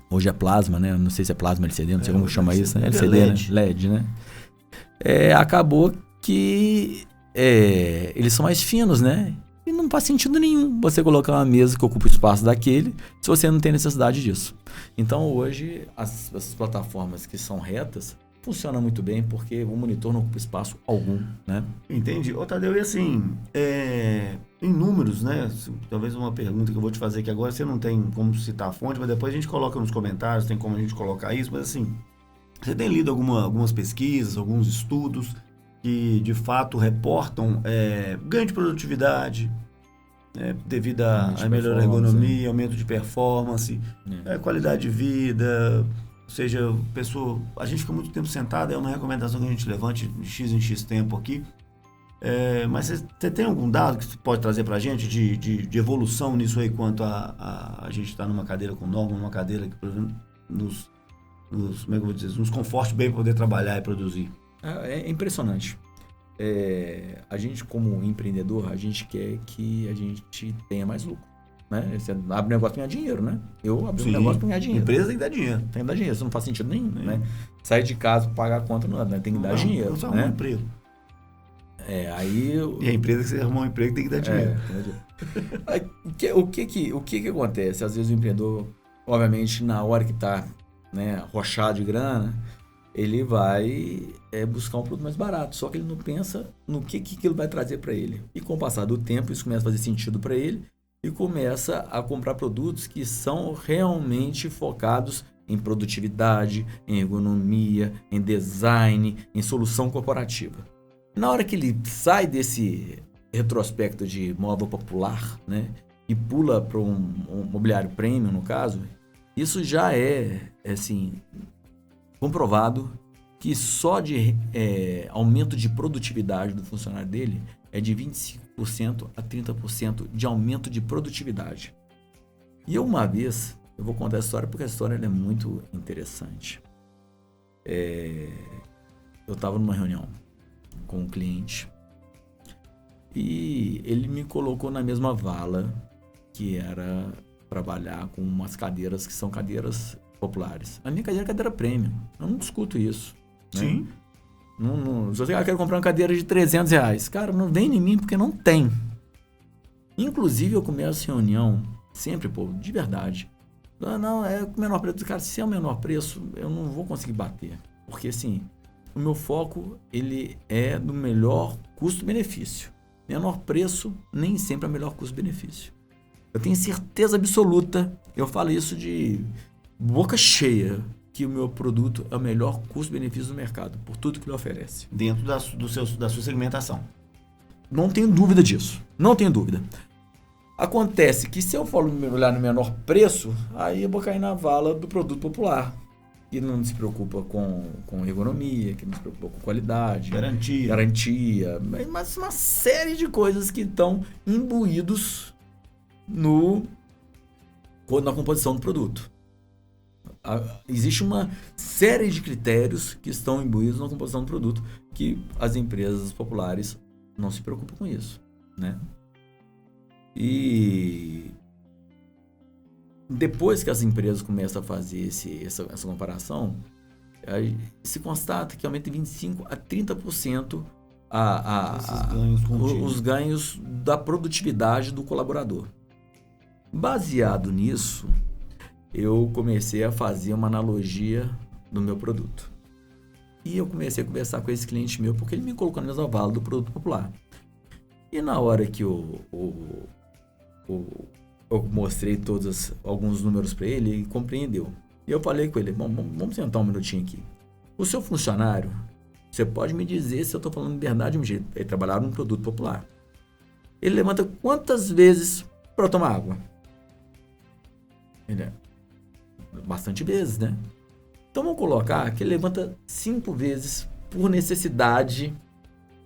Hoje é plasma, né? Não sei se é plasma LCD, não sei como chama isso, né? LCD, LED. Né? LED, né? Acabou que eles são mais finos, né? E não faz sentido nenhum você colocar uma mesa que ocupa o espaço daquele se você não tem necessidade disso. Então hoje, essas plataformas que são retas funciona muito bem porque o monitor não ocupa espaço algum, né? Entendi. Ô, Tadeu, e assim, em números, né? Talvez uma pergunta que eu vou te fazer aqui agora, você não tem como citar a fonte, mas depois a gente coloca nos comentários, tem como a gente colocar isso, mas assim, você tem lido algumas pesquisas, alguns estudos que de fato reportam ganho de produtividade, devido a melhor ergonomia, aumento de performance, qualidade de vida. Ou seja, a gente fica muito tempo sentado, é uma recomendação que a gente levante de X em X tempo aqui. Mas você tem algum dado que você pode trazer para a gente de evolução nisso aí, quanto a gente está numa cadeira com norma, numa cadeira que, por exemplo, como é que eu vou dizer, nos conforte bem poder trabalhar e produzir? É impressionante. A gente, como empreendedor, a gente quer que a gente tenha mais lucro. Né? Você abre um negócio para ganhar dinheiro, né? Eu abri um negócio para ganhar dinheiro. Empresa tem que dar dinheiro. Tem que dar dinheiro, isso não faz sentido nenhum. Né? Sair de casa para pagar a conta, não, né? Tem que dar dinheiro. Só né? um emprego. E a empresa que você arrumar um emprego tem que dar dinheiro. O que acontece? Às vezes o empreendedor, obviamente, na hora que está, né, arrochado de grana, ele vai buscar um produto mais barato, só que ele não pensa no que ele vai trazer para ele. E com o passar do tempo, isso começa a fazer sentido para ele e começa a comprar produtos que são realmente focados em produtividade, em ergonomia, em design, em solução corporativa. Na hora que ele sai desse retrospecto de móvel popular, né, e pula para um mobiliário premium, no caso, isso já assim, comprovado que só de aumento de produtividade do funcionário dele é de 25% a 30% de aumento de produtividade. E uma vez, eu vou contar a história porque a história é muito interessante. Eu estava numa reunião com um cliente e ele me colocou na mesma vala, que era trabalhar com umas cadeiras que são cadeiras populares. A minha cadeira é cadeira premium, eu não discuto isso. Né? Sim. Se você quer comprar uma cadeira de R$300, cara, não vem em mim porque não tem. Inclusive eu começo a reunião sempre, de verdade. Não, é o menor preço. Cara, se é o menor preço, eu não vou conseguir bater. Porque assim, o meu foco, ele é no melhor custo-benefício. Menor preço nem sempre é o melhor custo-benefício. Eu tenho certeza absoluta, eu falo isso de boca cheia, que o meu produto é o melhor custo-benefício do mercado, por tudo que ele oferece. Dentro da sua segmentação. Não tenho dúvida disso. Não tenho dúvida. Acontece que se eu for olhar no menor preço, aí eu vou cair na vala do produto popular, que não se preocupa com ergonomia, que não se preocupa com qualidade, garantia, mas uma série de coisas que estão imbuídos na composição do produto. Existe uma série de critérios que estão imbuídos na composição do produto que as empresas populares não se preocupam com isso, né? E depois que as empresas começam a fazer essa comparação, se constata que aumenta de 25% a 30% os ganhos da produtividade do colaborador. Baseado nisso, eu comecei a fazer uma analogia do meu produto. E eu comecei a conversar com esse cliente meu, porque ele me colocou na mesma vala do produto popular. E na hora que eu mostrei alguns números para ele, ele compreendeu. E eu falei com ele, vamos sentar um minutinho aqui. O seu funcionário, você pode me dizer se eu estou falando de verdade ou mentira. Ele trabalhava num produto popular. Ele levanta quantas vezes para tomar água? Bastante vezes, né? Então vamos colocar que ele levanta 5 vezes por necessidade,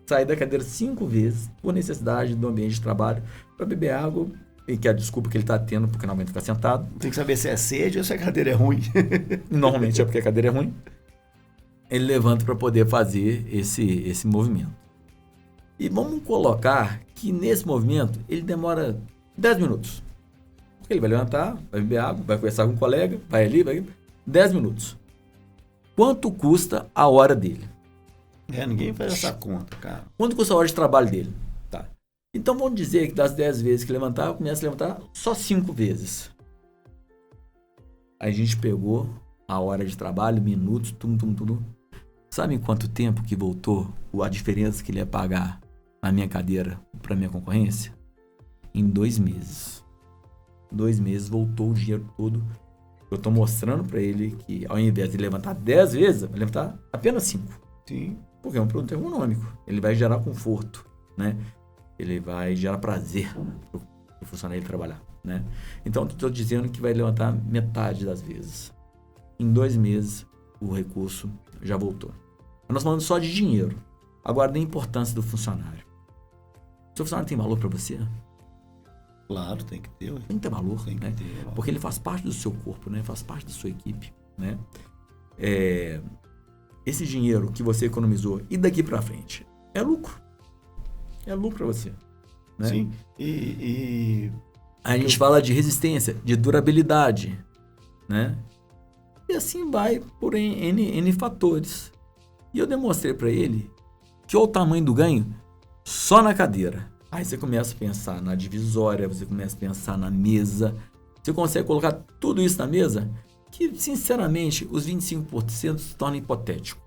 sair da cadeira 5 vezes por necessidade do ambiente de trabalho para beber água, e que é a desculpa que ele está tendo porque não aguenta ficar sentado. Tem que saber se é sede ou se a cadeira é ruim. Normalmente é porque a cadeira é ruim. Ele levanta para poder fazer esse movimento. E vamos colocar que nesse movimento ele demora 10 minutos. Ele vai levantar, vai beber água, vai conversar com um colega, vai ali, 10 minutos. Quanto custa a hora dele? Ninguém faz essa conta, cara. Quanto custa a hora de trabalho dele? Tá. Então vamos dizer que das 10 vezes que levantar, começa a levantar só 5 vezes. Aí a gente pegou a hora de trabalho, minutos, tudo. Sabe em quanto tempo que voltou a diferença que ele ia pagar na minha cadeira para minha concorrência? Em 2 meses. 2 meses voltou o dinheiro todo. Eu estou mostrando para ele que ao invés de levantar 10 vezes, vai levantar apenas 5. Sim. Porque é um produto ergonômico. Ele vai gerar conforto, né? Ele vai gerar prazer para o funcionário trabalhar, né? Então, estou dizendo que vai levantar metade das vezes. Em 2 meses, o recurso já voltou. Nós falamos só de dinheiro. Agora, da importância do funcionário. Seu funcionário tem valor para você? Claro, tem que ter. Tem que ter valor, tem né? que ter. Porque ele faz parte do seu corpo, né? Faz parte da sua equipe, né? Esse dinheiro que você economizou e daqui para frente é lucro. É lucro para você, né? Sim. A gente fala de resistência, de durabilidade, né? E assim vai por N fatores. E eu demonstrei para ele que olha o tamanho do ganho só na cadeira. Aí você começa a pensar na divisória, você começa a pensar na mesa. Você consegue colocar tudo isso na mesa que, sinceramente, os 25% se torna hipotético.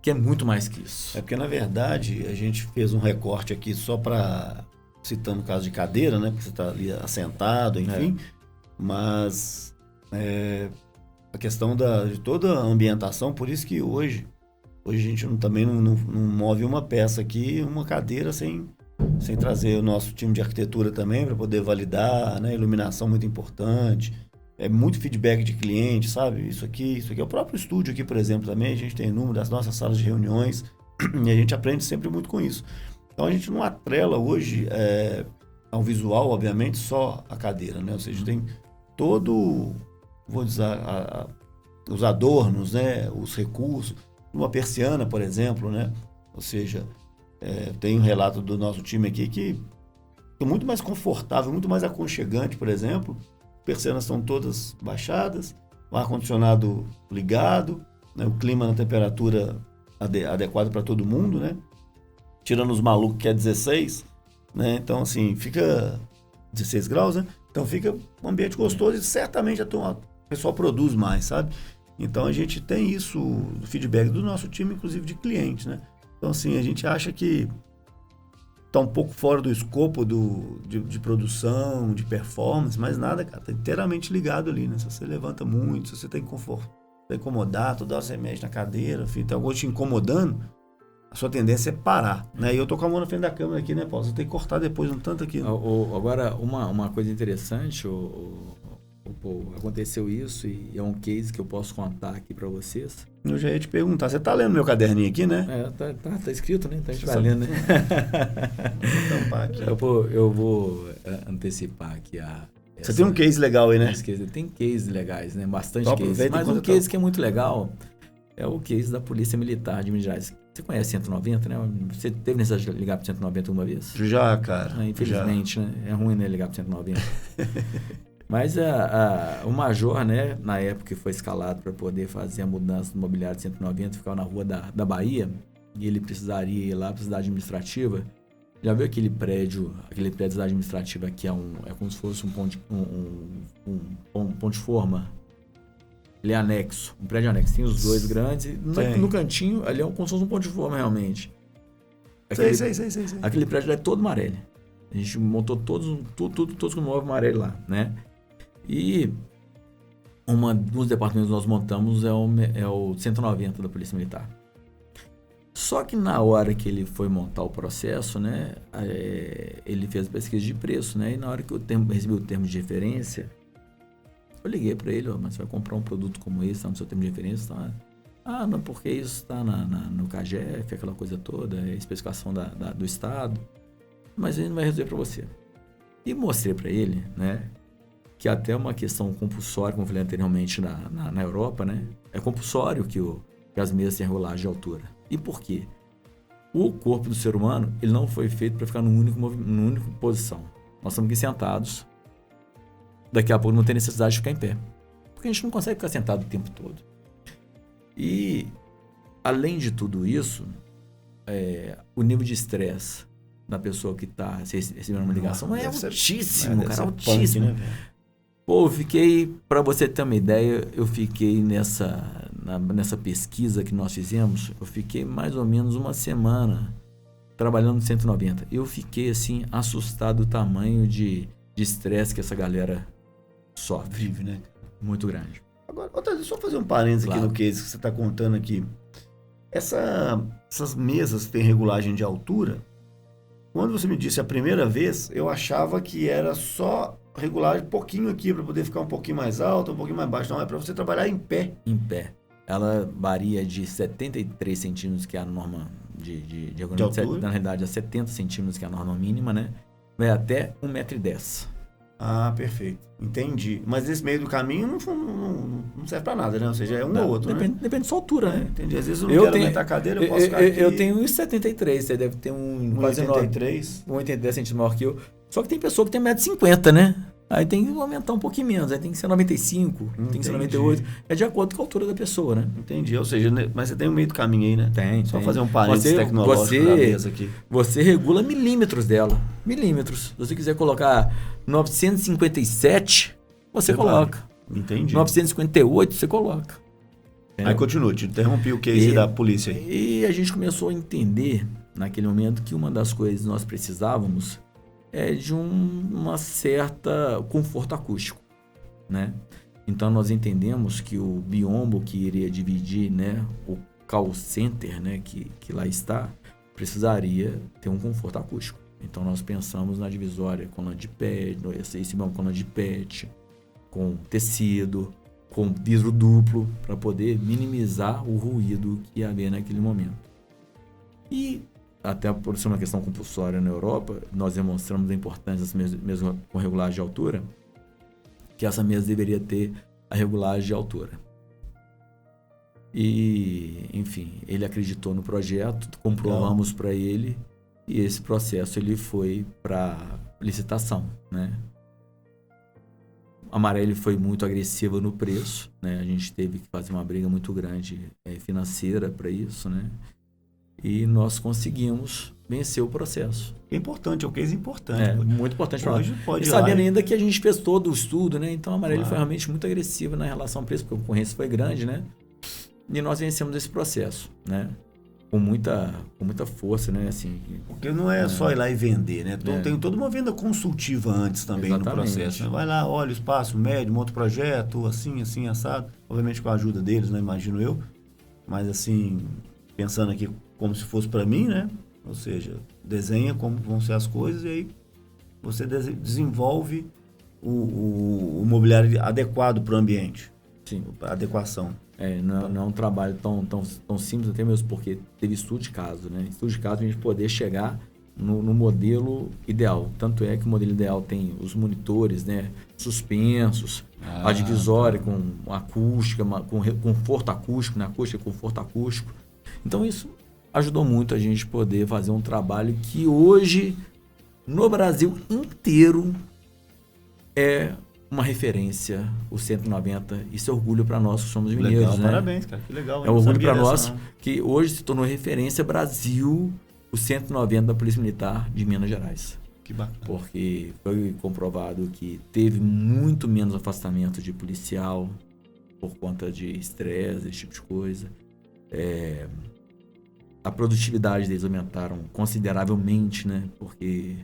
Que é muito mais que isso. É porque, na verdade, a gente fez um recorte aqui só para... Citando o caso de cadeira, né? Porque você está ali assentado, enfim. Mas a questão de toda a ambientação, por isso que hoje a gente também não move uma peça aqui, uma cadeira sem trazer o nosso time de arquitetura também para poder validar, né? Iluminação muito importante. É muito feedback de cliente, sabe? Isso aqui é o próprio estúdio aqui, por exemplo, também. A gente tem número das nossas salas de reuniões e a gente aprende sempre muito com isso. Então a gente não atrela hoje ao visual, obviamente, só a cadeira, né? Ou seja, tem todo, vou dizer, os adornos, né? Os recursos. Uma persiana, por exemplo, né? Ou seja, tem um relato do nosso time aqui que é muito mais confortável, muito mais aconchegante, por exemplo. Persianas estão todas baixadas, o ar-condicionado ligado, né? O clima na temperatura adequada para todo mundo, né? Tirando os malucos que é 16, né? Então, assim, fica 16 graus, né? Então fica um ambiente gostoso e certamente o pessoal produz mais, sabe? Então a gente tem isso, o feedback do nosso time, inclusive de clientes, né? Então, assim, a gente acha que está um pouco fora do escopo de produção, de performance, mas nada, cara, tá inteiramente ligado ali, né? Se você levanta muito, se você tem conforto, tá incomodado, toda hora você mexe na cadeira, enfim, tem algo te incomodando, a sua tendência é parar, né? E eu tô com a mão na frente da câmera aqui, né, Paulo? Você tem que cortar depois um tanto aqui. Né? Agora, uma coisa interessante, aconteceu isso e é um case que eu posso contar aqui para vocês. Eu já ia te perguntar, você tá lendo meu caderninho aqui, né? Tá escrito, né? Então a gente vai lendo, né? Vou tampar aqui. Eu vou antecipar aqui Você tem um case legal aí, né? Tem cases legais, né? Bastante então, cases. Mas um case que é muito legal é o case da Polícia Militar de Minas Gerais. Você conhece 190, né? Você teve necessidade de ligar para 190 uma vez? Já, cara. Infelizmente, né? É ruim, né? Ligar para 190. Mas o major, né? Na época que foi escalado para poder fazer a mudança do mobiliário de 190, ficava na rua da Bahia, e ele precisaria ir lá para a cidade administrativa. Já viu aquele prédio da cidade administrativa que é como se fosse um ponto de forma? Ele é anexo, um prédio anexo. Tem os dois grandes. No cantinho, ali é como se fosse um ponto de forma, realmente. Sei. Aquele prédio é todo amarelo. A gente montou todos com móvel amarelo lá, né? E um dos departamentos que nós montamos é o 190 da Polícia Militar. Só que na hora que ele foi montar o processo, né? Ele fez pesquisa de preço, né? E na hora que eu recebi o termo de referência, eu liguei para ele, mas você vai comprar um produto como esse, tá no seu termo de referência, tá? Ah, não, porque isso está no CAGEF, aquela coisa toda, é a especificação do Estado, mas ele não vai resolver para você. E mostrei para ele, né, que até uma questão compulsória, como eu falei anteriormente na Europa, né, é compulsório que as mesas tenham regulagem de altura. E por quê? O corpo do ser humano, ele não foi feito para ficar numa única posição. Nós estamos aqui sentados. Daqui a pouco não tem necessidade de ficar em pé. Porque a gente não consegue ficar sentado o tempo todo. E, além de tudo isso, o nível de estresse da pessoa que está recebendo uma ligação é altíssimo, cara, altíssimo. Punk, né? Pô, para você ter uma ideia, eu fiquei nessa pesquisa que nós fizemos, eu fiquei mais ou menos uma semana trabalhando no 190. Eu fiquei, assim, assustado do tamanho de estresse que essa galera sofre, vive, né? Muito grande. Agora, só fazer um parênteses aqui no case que você está contando aqui. Essas mesas que têm regulagem de altura, quando você me disse a primeira vez, eu achava que era só regulagem um pouquinho aqui para poder ficar um pouquinho mais alto, um pouquinho mais baixo. Não, é para você trabalhar em pé. Em pé. ela varia de 73 centímetros, que é a norma de ergonomia, na realidade, a 70 centímetros, que é a norma mínima, né? Vai até 1,10 m. Ah, perfeito. Entendi. Mas esse meio do caminho não serve pra nada, né? Ou seja, é um ou outro, depende, né? Depende da sua altura, né? Entendi. Às vezes eu não quero aumentar a cadeira, eu posso ficar aqui. Eu tenho 1,73 m, você deve ter quase 1,83 m. 1,83 centímetros maior que eu. Só que tem pessoa que tem 1,50 m, né? Aí tem que aumentar um pouquinho menos, aí tem que ser 95, tem que ser 98. É de acordo com a altura da pessoa, né? Entendi. Ou seja, mas você tem um meio do caminho aí, né? Tem. Só fazer um parênteses tecnológico na mesa aqui. Você regula milímetros dela. Milímetros. Se você quiser colocar 957, você coloca. Entendi. 958, você coloca. Aí continua, te interrompi o case da polícia aí. E a gente começou a entender, naquele momento, que uma das coisas que nós precisávamos é de uma certa conforto acústico, né? Então nós entendemos que o biombo que iria dividir, né, o call center, né, que lá está, precisaria ter um conforto acústico. Então nós pensamos na divisória com lã de PET, esse biombo com lã de PET, com tecido, com vidro duplo, para poder minimizar o ruído que ia haver naquele momento. E até por ser uma questão compulsória na Europa, nós demonstramos a importância das mesas com regulagem de altura, que essa mesa deveria ter a regulagem de altura. E, enfim, ele acreditou no projeto, comprovamos para ele, e esse processo ele foi para licitação, né? A Marelli foi muito agressiva no preço, né? A gente teve que fazer uma briga muito grande financeira para isso, né? E nós conseguimos vencer o processo. É importante, é um case importante. Muito importante para nós. Pode e sabendo ainda que a gente fez todo o estudo, né? Então a Marelli foi realmente muito agressiva na relação ao preço, porque a concorrência foi grande, né? E nós vencemos esse processo, né? Com muita força, né? Assim, porque não é só ir lá e vender, né? Tem toda uma venda consultiva antes também. Exatamente. No processo. Né? Vai lá, olha o espaço médio, monta o projeto, assim, assado. Obviamente com a ajuda deles, né? Imagino eu. Mas assim, pensando aqui como se fosse para mim, né? Ou seja, desenha como vão ser as coisas e aí você desenvolve o mobiliário adequado para o ambiente. Sim. Para adequação. Não é um trabalho tão simples, até mesmo porque teve estudo de caso, né? Estudo de caso a gente poder chegar no modelo ideal. Tanto é que o modelo ideal tem os monitores, né, suspensos, a divisória com acústica, com conforto acústico, né? Acústica, conforto acústico. Então isso ajudou muito a gente poder fazer um trabalho que hoje, no Brasil inteiro, é uma referência, o 190. Isso é orgulho para nós que somos mineiros, legal, né? Parabéns, cara, que legal. É orgulho para nós que hoje se tornou referência Brasil, o 190 da Polícia Militar de Minas Gerais. Que bacana. Porque foi comprovado que teve muito menos afastamento de policial por conta de estresse, esse tipo de coisa. A produtividade deles aumentaram consideravelmente, né? Porque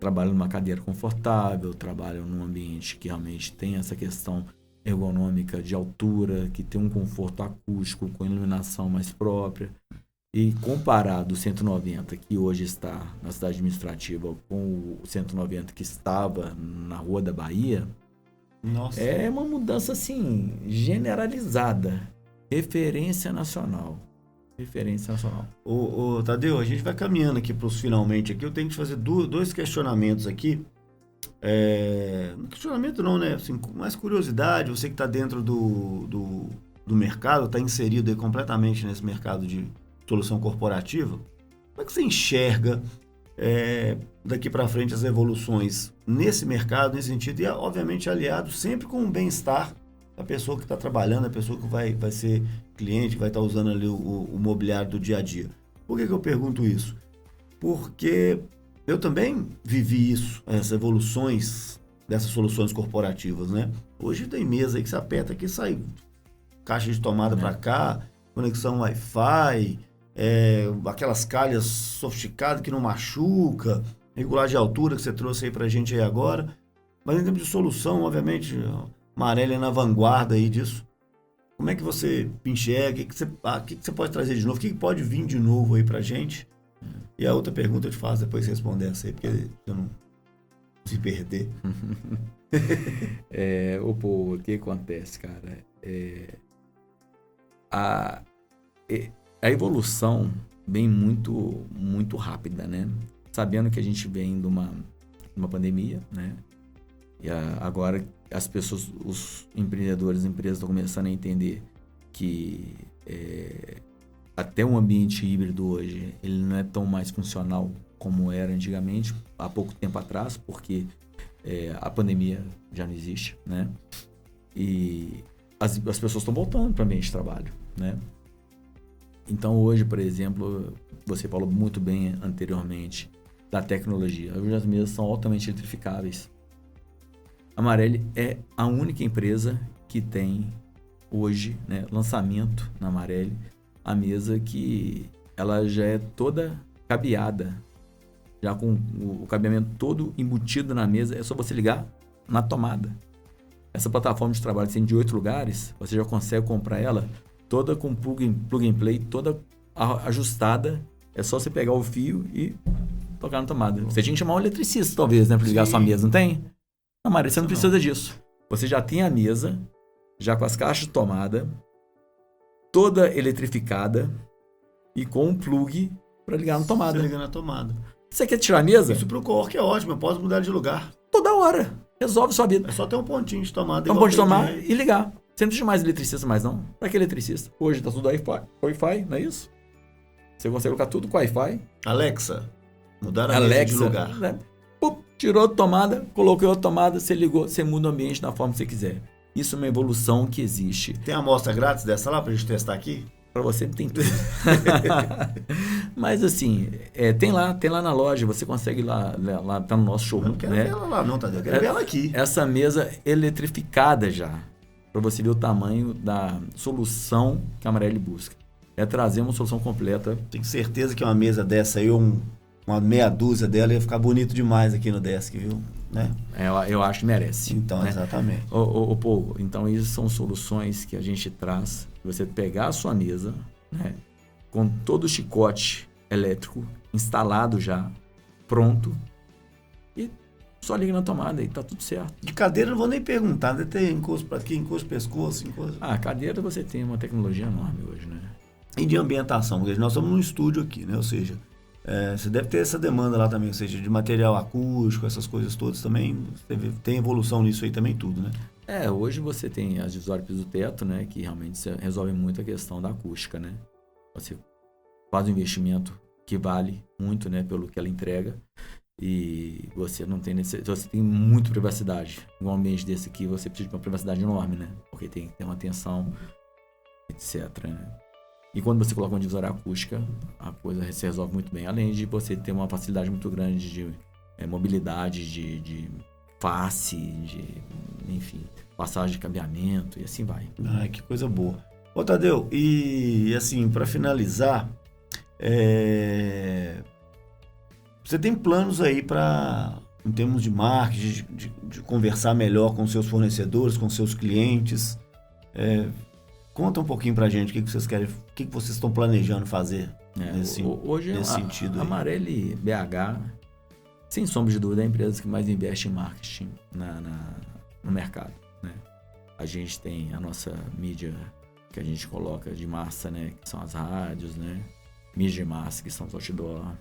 trabalham numa cadeira confortável, trabalham num ambiente que realmente tem essa questão ergonômica de altura, que tem um conforto acústico com iluminação mais própria. E comparado o 190 que hoje está na cidade administrativa com o 190 que estava na Rua da Bahia, nossa, é uma mudança assim generalizada, referência nacional. Referência nacional. Ô, Tadeu, a gente vai caminhando aqui para os finalmente aqui. Eu tenho que fazer dois questionamentos aqui. Questionamento não, né? Assim, mais curiosidade. Você que está dentro do mercado, está inserido aí completamente nesse mercado de solução corporativa. Como é que você enxerga daqui para frente as evoluções nesse mercado, nesse sentido? E, obviamente, aliado sempre com o bem-estar da pessoa que está trabalhando, a pessoa que vai ser cliente, que vai estar usando ali o mobiliário do dia a dia. Por que eu pergunto isso? Porque eu também vivi isso, essas evoluções dessas soluções corporativas, né? Hoje tem mesa aí que você aperta aqui, sai caixa de tomada para cá, conexão Wi-Fi, aquelas calhas sofisticadas que não machuca, regulagem de altura que você trouxe aí para a gente aí agora. Mas em termos de solução, obviamente, Marelli é na vanguarda aí disso. Como é que você enxerga? O que você pode trazer de novo? O que pode vir de novo aí pra gente? E a outra pergunta eu te faço depois de responder essa aí, porque eu não se perder. O que acontece, cara? a evolução vem muito, muito rápida, né? Sabendo que a gente vem de uma pandemia, né? E agora as pessoas, os empreendedores, as empresas estão começando a entender que até um ambiente híbrido hoje, ele não é tão mais funcional como era antigamente, há pouco tempo atrás, porque a pandemia já não existe, né? E as pessoas estão voltando para o ambiente de trabalho, né? Então hoje, por exemplo, você falou muito bem anteriormente da tecnologia. Hoje as mesas são altamente eletrificáveis. A Marelli é a única empresa que tem hoje, né, lançamento na Marelli, a mesa que ela já é toda cabeada, já com o cabeamento todo embutido na mesa, é só você ligar na tomada. Essa plataforma de trabalho tem de 8 lugares, você já consegue comprar ela toda com plug and play, toda ajustada, é só você pegar o fio e tocar na tomada. Você tinha que chamar um eletricista, talvez, né, para ligar a sua mesa, não tem? Não, Maria, você não precisa disso. Você já tem a mesa, já com as caixas de tomada, toda eletrificada e com um plug para ligar na tomada. Você liga na tomada. Você quer tirar a mesa? Isso pro co-work é ótimo, eu posso mudar de lugar. Toda hora. Resolve sua vida. É só ter um pontinho de tomada. Um ponto de tomar e ligar. Você não precisa mais eletricista mais, não. Pra que eletricista? Hoje tá tudo Wi-Fi, não é isso? Você consegue colocar tudo com Wi-Fi. Alexa, mudar a mesa de lugar. Né? Pum, tirou a tomada, colocou a tomada, você ligou, você muda o ambiente da forma que você quiser. Isso é uma evolução que existe. Tem amostra grátis dessa lá pra gente testar aqui? Pra você tem tudo. Mas assim, tem lá na loja, você consegue ir lá tá no nosso showroom. Eu não quero né? ver ela lá não, Tadeu, eu quero ver ela aqui. Essa mesa eletrificada já, para você ver o tamanho da solução que a Marelli busca. É trazer uma solução completa. Tenho certeza que uma mesa dessa aí, uma meia dúzia dela ia ficar bonito demais aqui no desk, viu? Né? Eu acho que merece. Então, né? Exatamente. Pô, então, isso são soluções que a gente traz. Você pegar a sua mesa, né, com todo o chicote elétrico instalado já, pronto, e só liga na tomada e tá tudo certo. De cadeira não vou nem perguntar, deve ter encosto para aqui, encosto pescoço, encosto... Cadeira você tem uma tecnologia enorme hoje, né? E de ambientação, porque nós estamos num estúdio aqui, né? Ou seja, você deve ter essa demanda lá também, ou seja, de material acústico, essas coisas todas também, tem evolução nisso aí também tudo, né? Hoje você tem as divisórias do teto, né, que realmente resolvem muito a questão da acústica, né? Você faz um investimento que vale muito, né, pelo que ela entrega e você não tem você tem muita privacidade. Em um ambiente desse aqui, você precisa de uma privacidade enorme, né? Porque tem que ter uma atenção, etc, né? E quando você coloca uma divisória acústica, a coisa se resolve muito bem. Além de você ter uma facilidade muito grande de mobilidade, de face, enfim, passagem de cabeamento e assim vai. Ai, que coisa boa. Ô, Tadeu, e assim, para finalizar, você tem planos aí para, em termos de marketing, de conversar melhor com seus fornecedores, com seus clientes? Conta um pouquinho pra gente o que vocês querem, o que vocês estão planejando fazer nesse sentido. A Marelli BH, sem sombra de dúvida, é a empresa que mais investe em marketing no mercado, né? A gente tem a nossa mídia que a gente coloca de massa, né? Que são as rádios, né? Mídia de massa, que são os outdoor.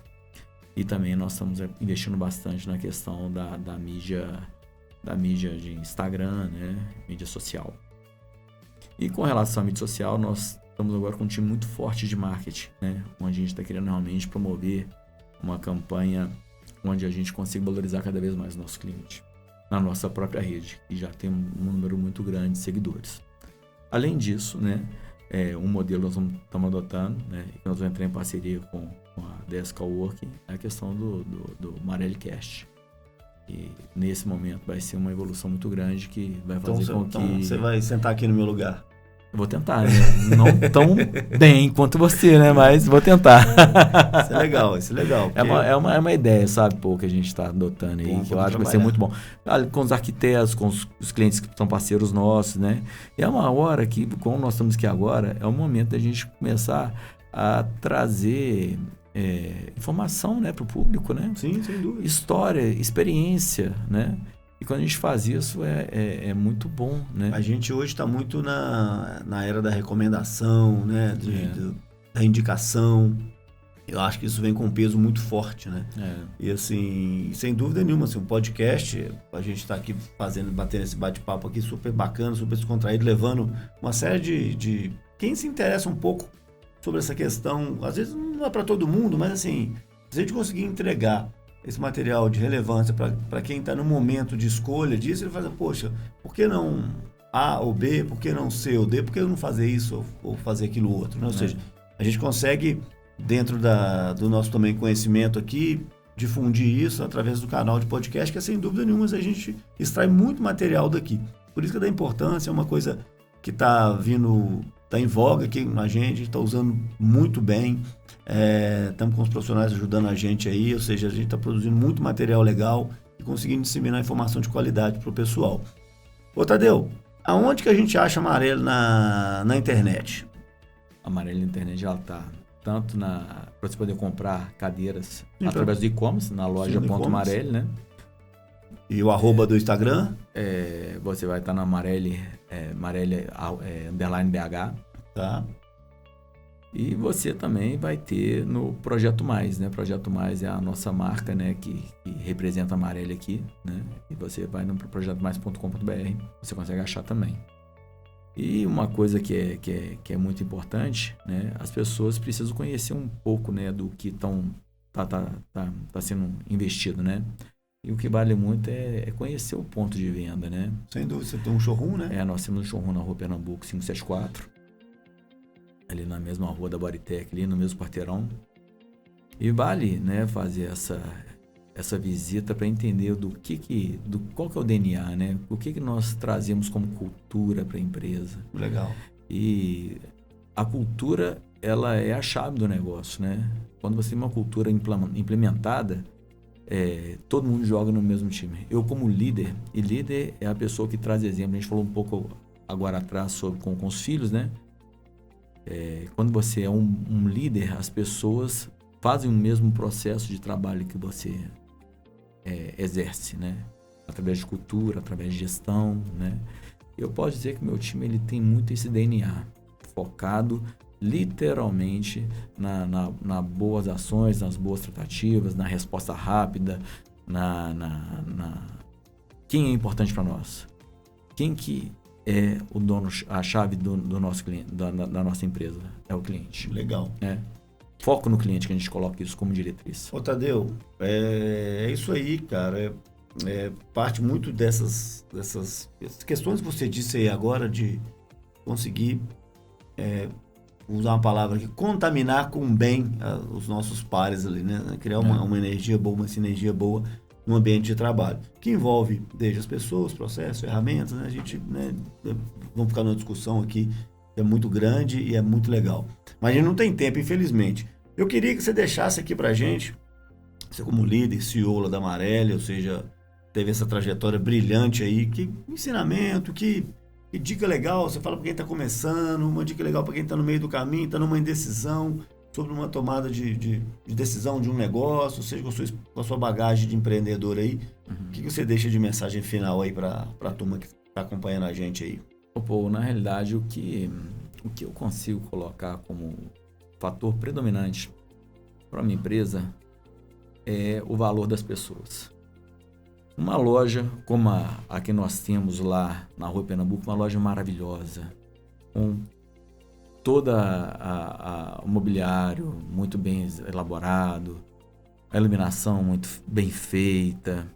E também nós estamos investindo bastante na questão da mídia de Instagram, né? Mídia social. E com relação à mídia social, nós estamos agora com um time muito forte de marketing, né? Onde a gente está querendo realmente promover uma campanha onde a gente consiga valorizar cada vez mais o nosso cliente na nossa própria rede, que já tem um número muito grande de seguidores. Além disso, né, um modelo que nós estamos adotando, né, que nós vamos entrar em parceria com a DS Coworking, é a questão do Marelli Cast. E nesse momento vai ser uma evolução muito grande que vai fazer com que... Você vai sentar aqui no meu lugar. Eu vou tentar, né? Não tão bem quanto você, né? Mas vou tentar. Isso é legal. Porque... É uma ideia, sabe, pô, que a gente está adotando aí, que eu acho que vai ser muito bom. Com os arquitetos, com os clientes que são parceiros nossos, né? E é uma hora que, como nós estamos aqui agora, é o momento da gente começar a trazer informação, né, para o público, né? Sim, sem dúvida. História, experiência, né? E quando a gente faz isso, é muito bom, né? A gente hoje está muito na era da recomendação, né? Da indicação. Eu acho que isso vem com um peso muito forte, né? E assim, sem dúvida nenhuma, assim, um podcast, a gente está aqui batendo esse bate-papo aqui super bacana, super descontraído, levando uma série de quem se interessa um pouco sobre essa questão, às vezes não é para todo mundo, mas assim, se a gente conseguir entregar esse material de relevância para quem está no momento de escolha disso, ele fala, poxa, por que não A ou B, por que não C ou D, por que não fazer isso ou fazer aquilo outro, né? Ou seja, a gente consegue, dentro do nosso também conhecimento aqui, difundir isso através do canal de podcast, que sem dúvida nenhuma a gente extrai muito material daqui. Por isso que da importância, é uma coisa que está em voga aqui na gente está usando muito bem, estamos com os profissionais ajudando a gente aí, ou seja, a gente está produzindo muito material legal e conseguindo disseminar informação de qualidade para o pessoal. Ô Tadeu, aonde que a gente acha Amarelo na internet? Amarelo na internet já está tanto para você poder comprar cadeiras através do e-commerce, na loja.amarelo, né? E o arroba do Instagram? Você vai estar na Amarelo, underline BH. Tá. E você também vai ter no Projeto Mais, né? Projeto Mais é a nossa marca, né? Que representa a Amarelo aqui, né? E você vai no projetomais.com.br, você consegue achar também. E uma coisa que é muito importante, né? As pessoas precisam conhecer um pouco, né? Do que tá sendo investido, né? E o que vale muito é conhecer o ponto de venda, né? Sem dúvida, você tem um showroom, né? Nós temos um showroom na Rua Pernambuco 574, ali na mesma rua da Bodytech, ali no mesmo quarteirão. E vale, né, fazer essa visita para entender qual que é o DNA, né? O que nós trazemos como cultura para a empresa. Legal. E a cultura, ela é a chave do negócio, né? Quando você tem uma cultura implementada, todo mundo joga no mesmo time. Eu como líder, e líder é a pessoa que traz exemplo. A gente falou um pouco agora atrás sobre com os filhos, né? Quando você é um líder, as pessoas fazem o mesmo processo de trabalho que você exerce, né? Através de cultura, através de gestão, né? Eu posso dizer que meu time ele tem muito esse DNA, focado literalmente na boas ações, nas boas tratativas, na resposta rápida, quem é importante para nós, quem que é o dono, a chave do nosso cliente, da nossa empresa, é o cliente. Legal. Foco no cliente, que a gente coloca isso como diretriz. Ô Tadeu, é isso aí, cara. Parte muito dessas questões que você disse aí agora de conseguir usar uma palavra aqui, contaminar com bem os nossos pares ali, né? Criar uma energia boa, uma sinergia boa no ambiente de trabalho, que envolve desde as pessoas, processos, ferramentas, né? A gente, né, vamos ficar numa discussão aqui, é muito grande e é muito legal. Mas a gente não tem tempo, infelizmente. Eu queria que você deixasse aqui pra gente, você como líder, CEO lá da Amarelo, ou seja, teve essa trajetória brilhante aí, que ensinamento, que dica legal você fala para quem está começando, uma dica legal para quem está no meio do caminho, está numa indecisão sobre uma tomada de decisão de um negócio, seja com a sua bagagem de empreendedor aí. O que você deixa de mensagem final aí para a turma que está acompanhando a gente aí? Pô, na realidade, o que eu consigo colocar como fator predominante para uma empresa é o valor das pessoas. Uma loja como a que nós temos lá na Rua Pernambuco, uma loja maravilhosa, com toda o mobiliário muito bem elaborado, a iluminação muito bem feita,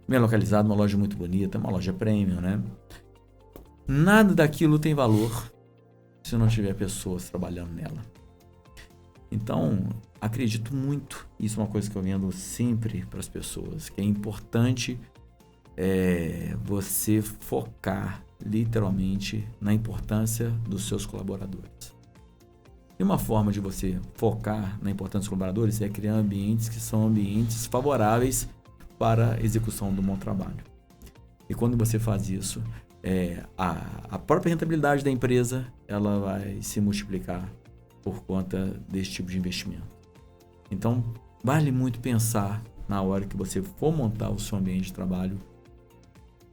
bem localizada, uma loja muito bonita, uma loja premium, né? Nada daquilo tem valor se não tiver pessoas trabalhando nela. Então, acredito muito, isso é uma coisa que eu vendo sempre para as pessoas, que é importante você focar literalmente na importância dos seus colaboradores. E uma forma de você focar na importância dos colaboradores é criar ambientes que são ambientes favoráveis para a execução do bom trabalho. E quando você faz isso, a própria rentabilidade da empresa ela vai se multiplicar por conta desse tipo de investimento. Então, vale muito pensar na hora que você for montar o seu ambiente de trabalho,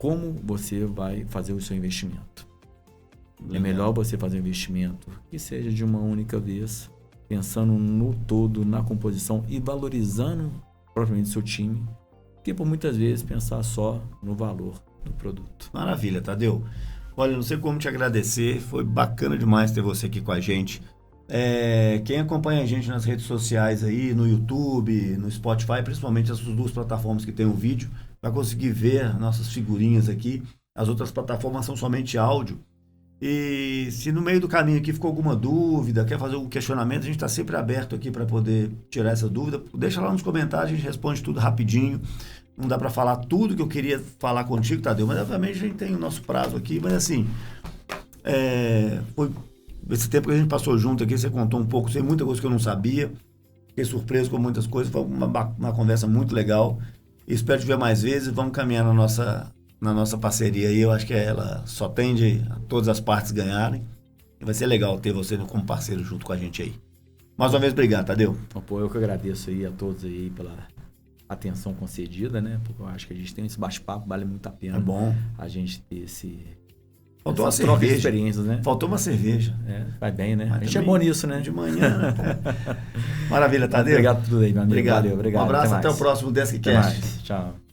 como você vai fazer o seu investimento. Legal. É melhor você fazer um investimento que seja de uma única vez, pensando no todo, na composição e valorizando propriamente o seu time, que por muitas vezes pensar só no valor do produto. Maravilha, Tadeu. Olha, não sei como te agradecer, foi bacana demais ter você aqui com a gente. Quem acompanha a gente nas redes sociais aí, no YouTube, no Spotify, principalmente essas duas plataformas que tem o vídeo, vai conseguir ver nossas figurinhas aqui. As outras plataformas são somente áudio. E se no meio do caminho aqui ficou alguma dúvida, quer fazer algum questionamento, a gente está sempre aberto aqui para poder tirar essa dúvida. Deixa lá nos comentários, a gente responde tudo rapidinho. Não dá para falar tudo que eu queria falar contigo, Tadeu, mas obviamente a gente tem o nosso prazo aqui. Mas assim, foi esse tempo que a gente passou junto aqui, você contou um pouco, sei muita coisa que eu não sabia. Fiquei surpreso com muitas coisas, foi uma conversa muito legal. Espero te ver mais vezes, vamos caminhar na nossa parceria aí. Eu acho que ela só tende a todas as partes ganharem. E vai ser legal ter você como parceiro junto com a gente aí. Mais uma vez, obrigado, Tadeu. Pô, eu que agradeço aí a todos aí pela atenção concedida, né? Porque eu acho que a gente tem esse bate-papo, vale muito a pena. É bom. A gente ter esse... Faltou uma troca de cerveja. experiências, né? Faltou uma cerveja. Vai bem, né? Mas a gente é bom nisso, né? De manhã, né? Maravilha, Tadeu. Obrigado por tudo aí, meu amigo. Obrigado. Valeu, obrigado. Um abraço, até o próximo Deskcast. Tchau.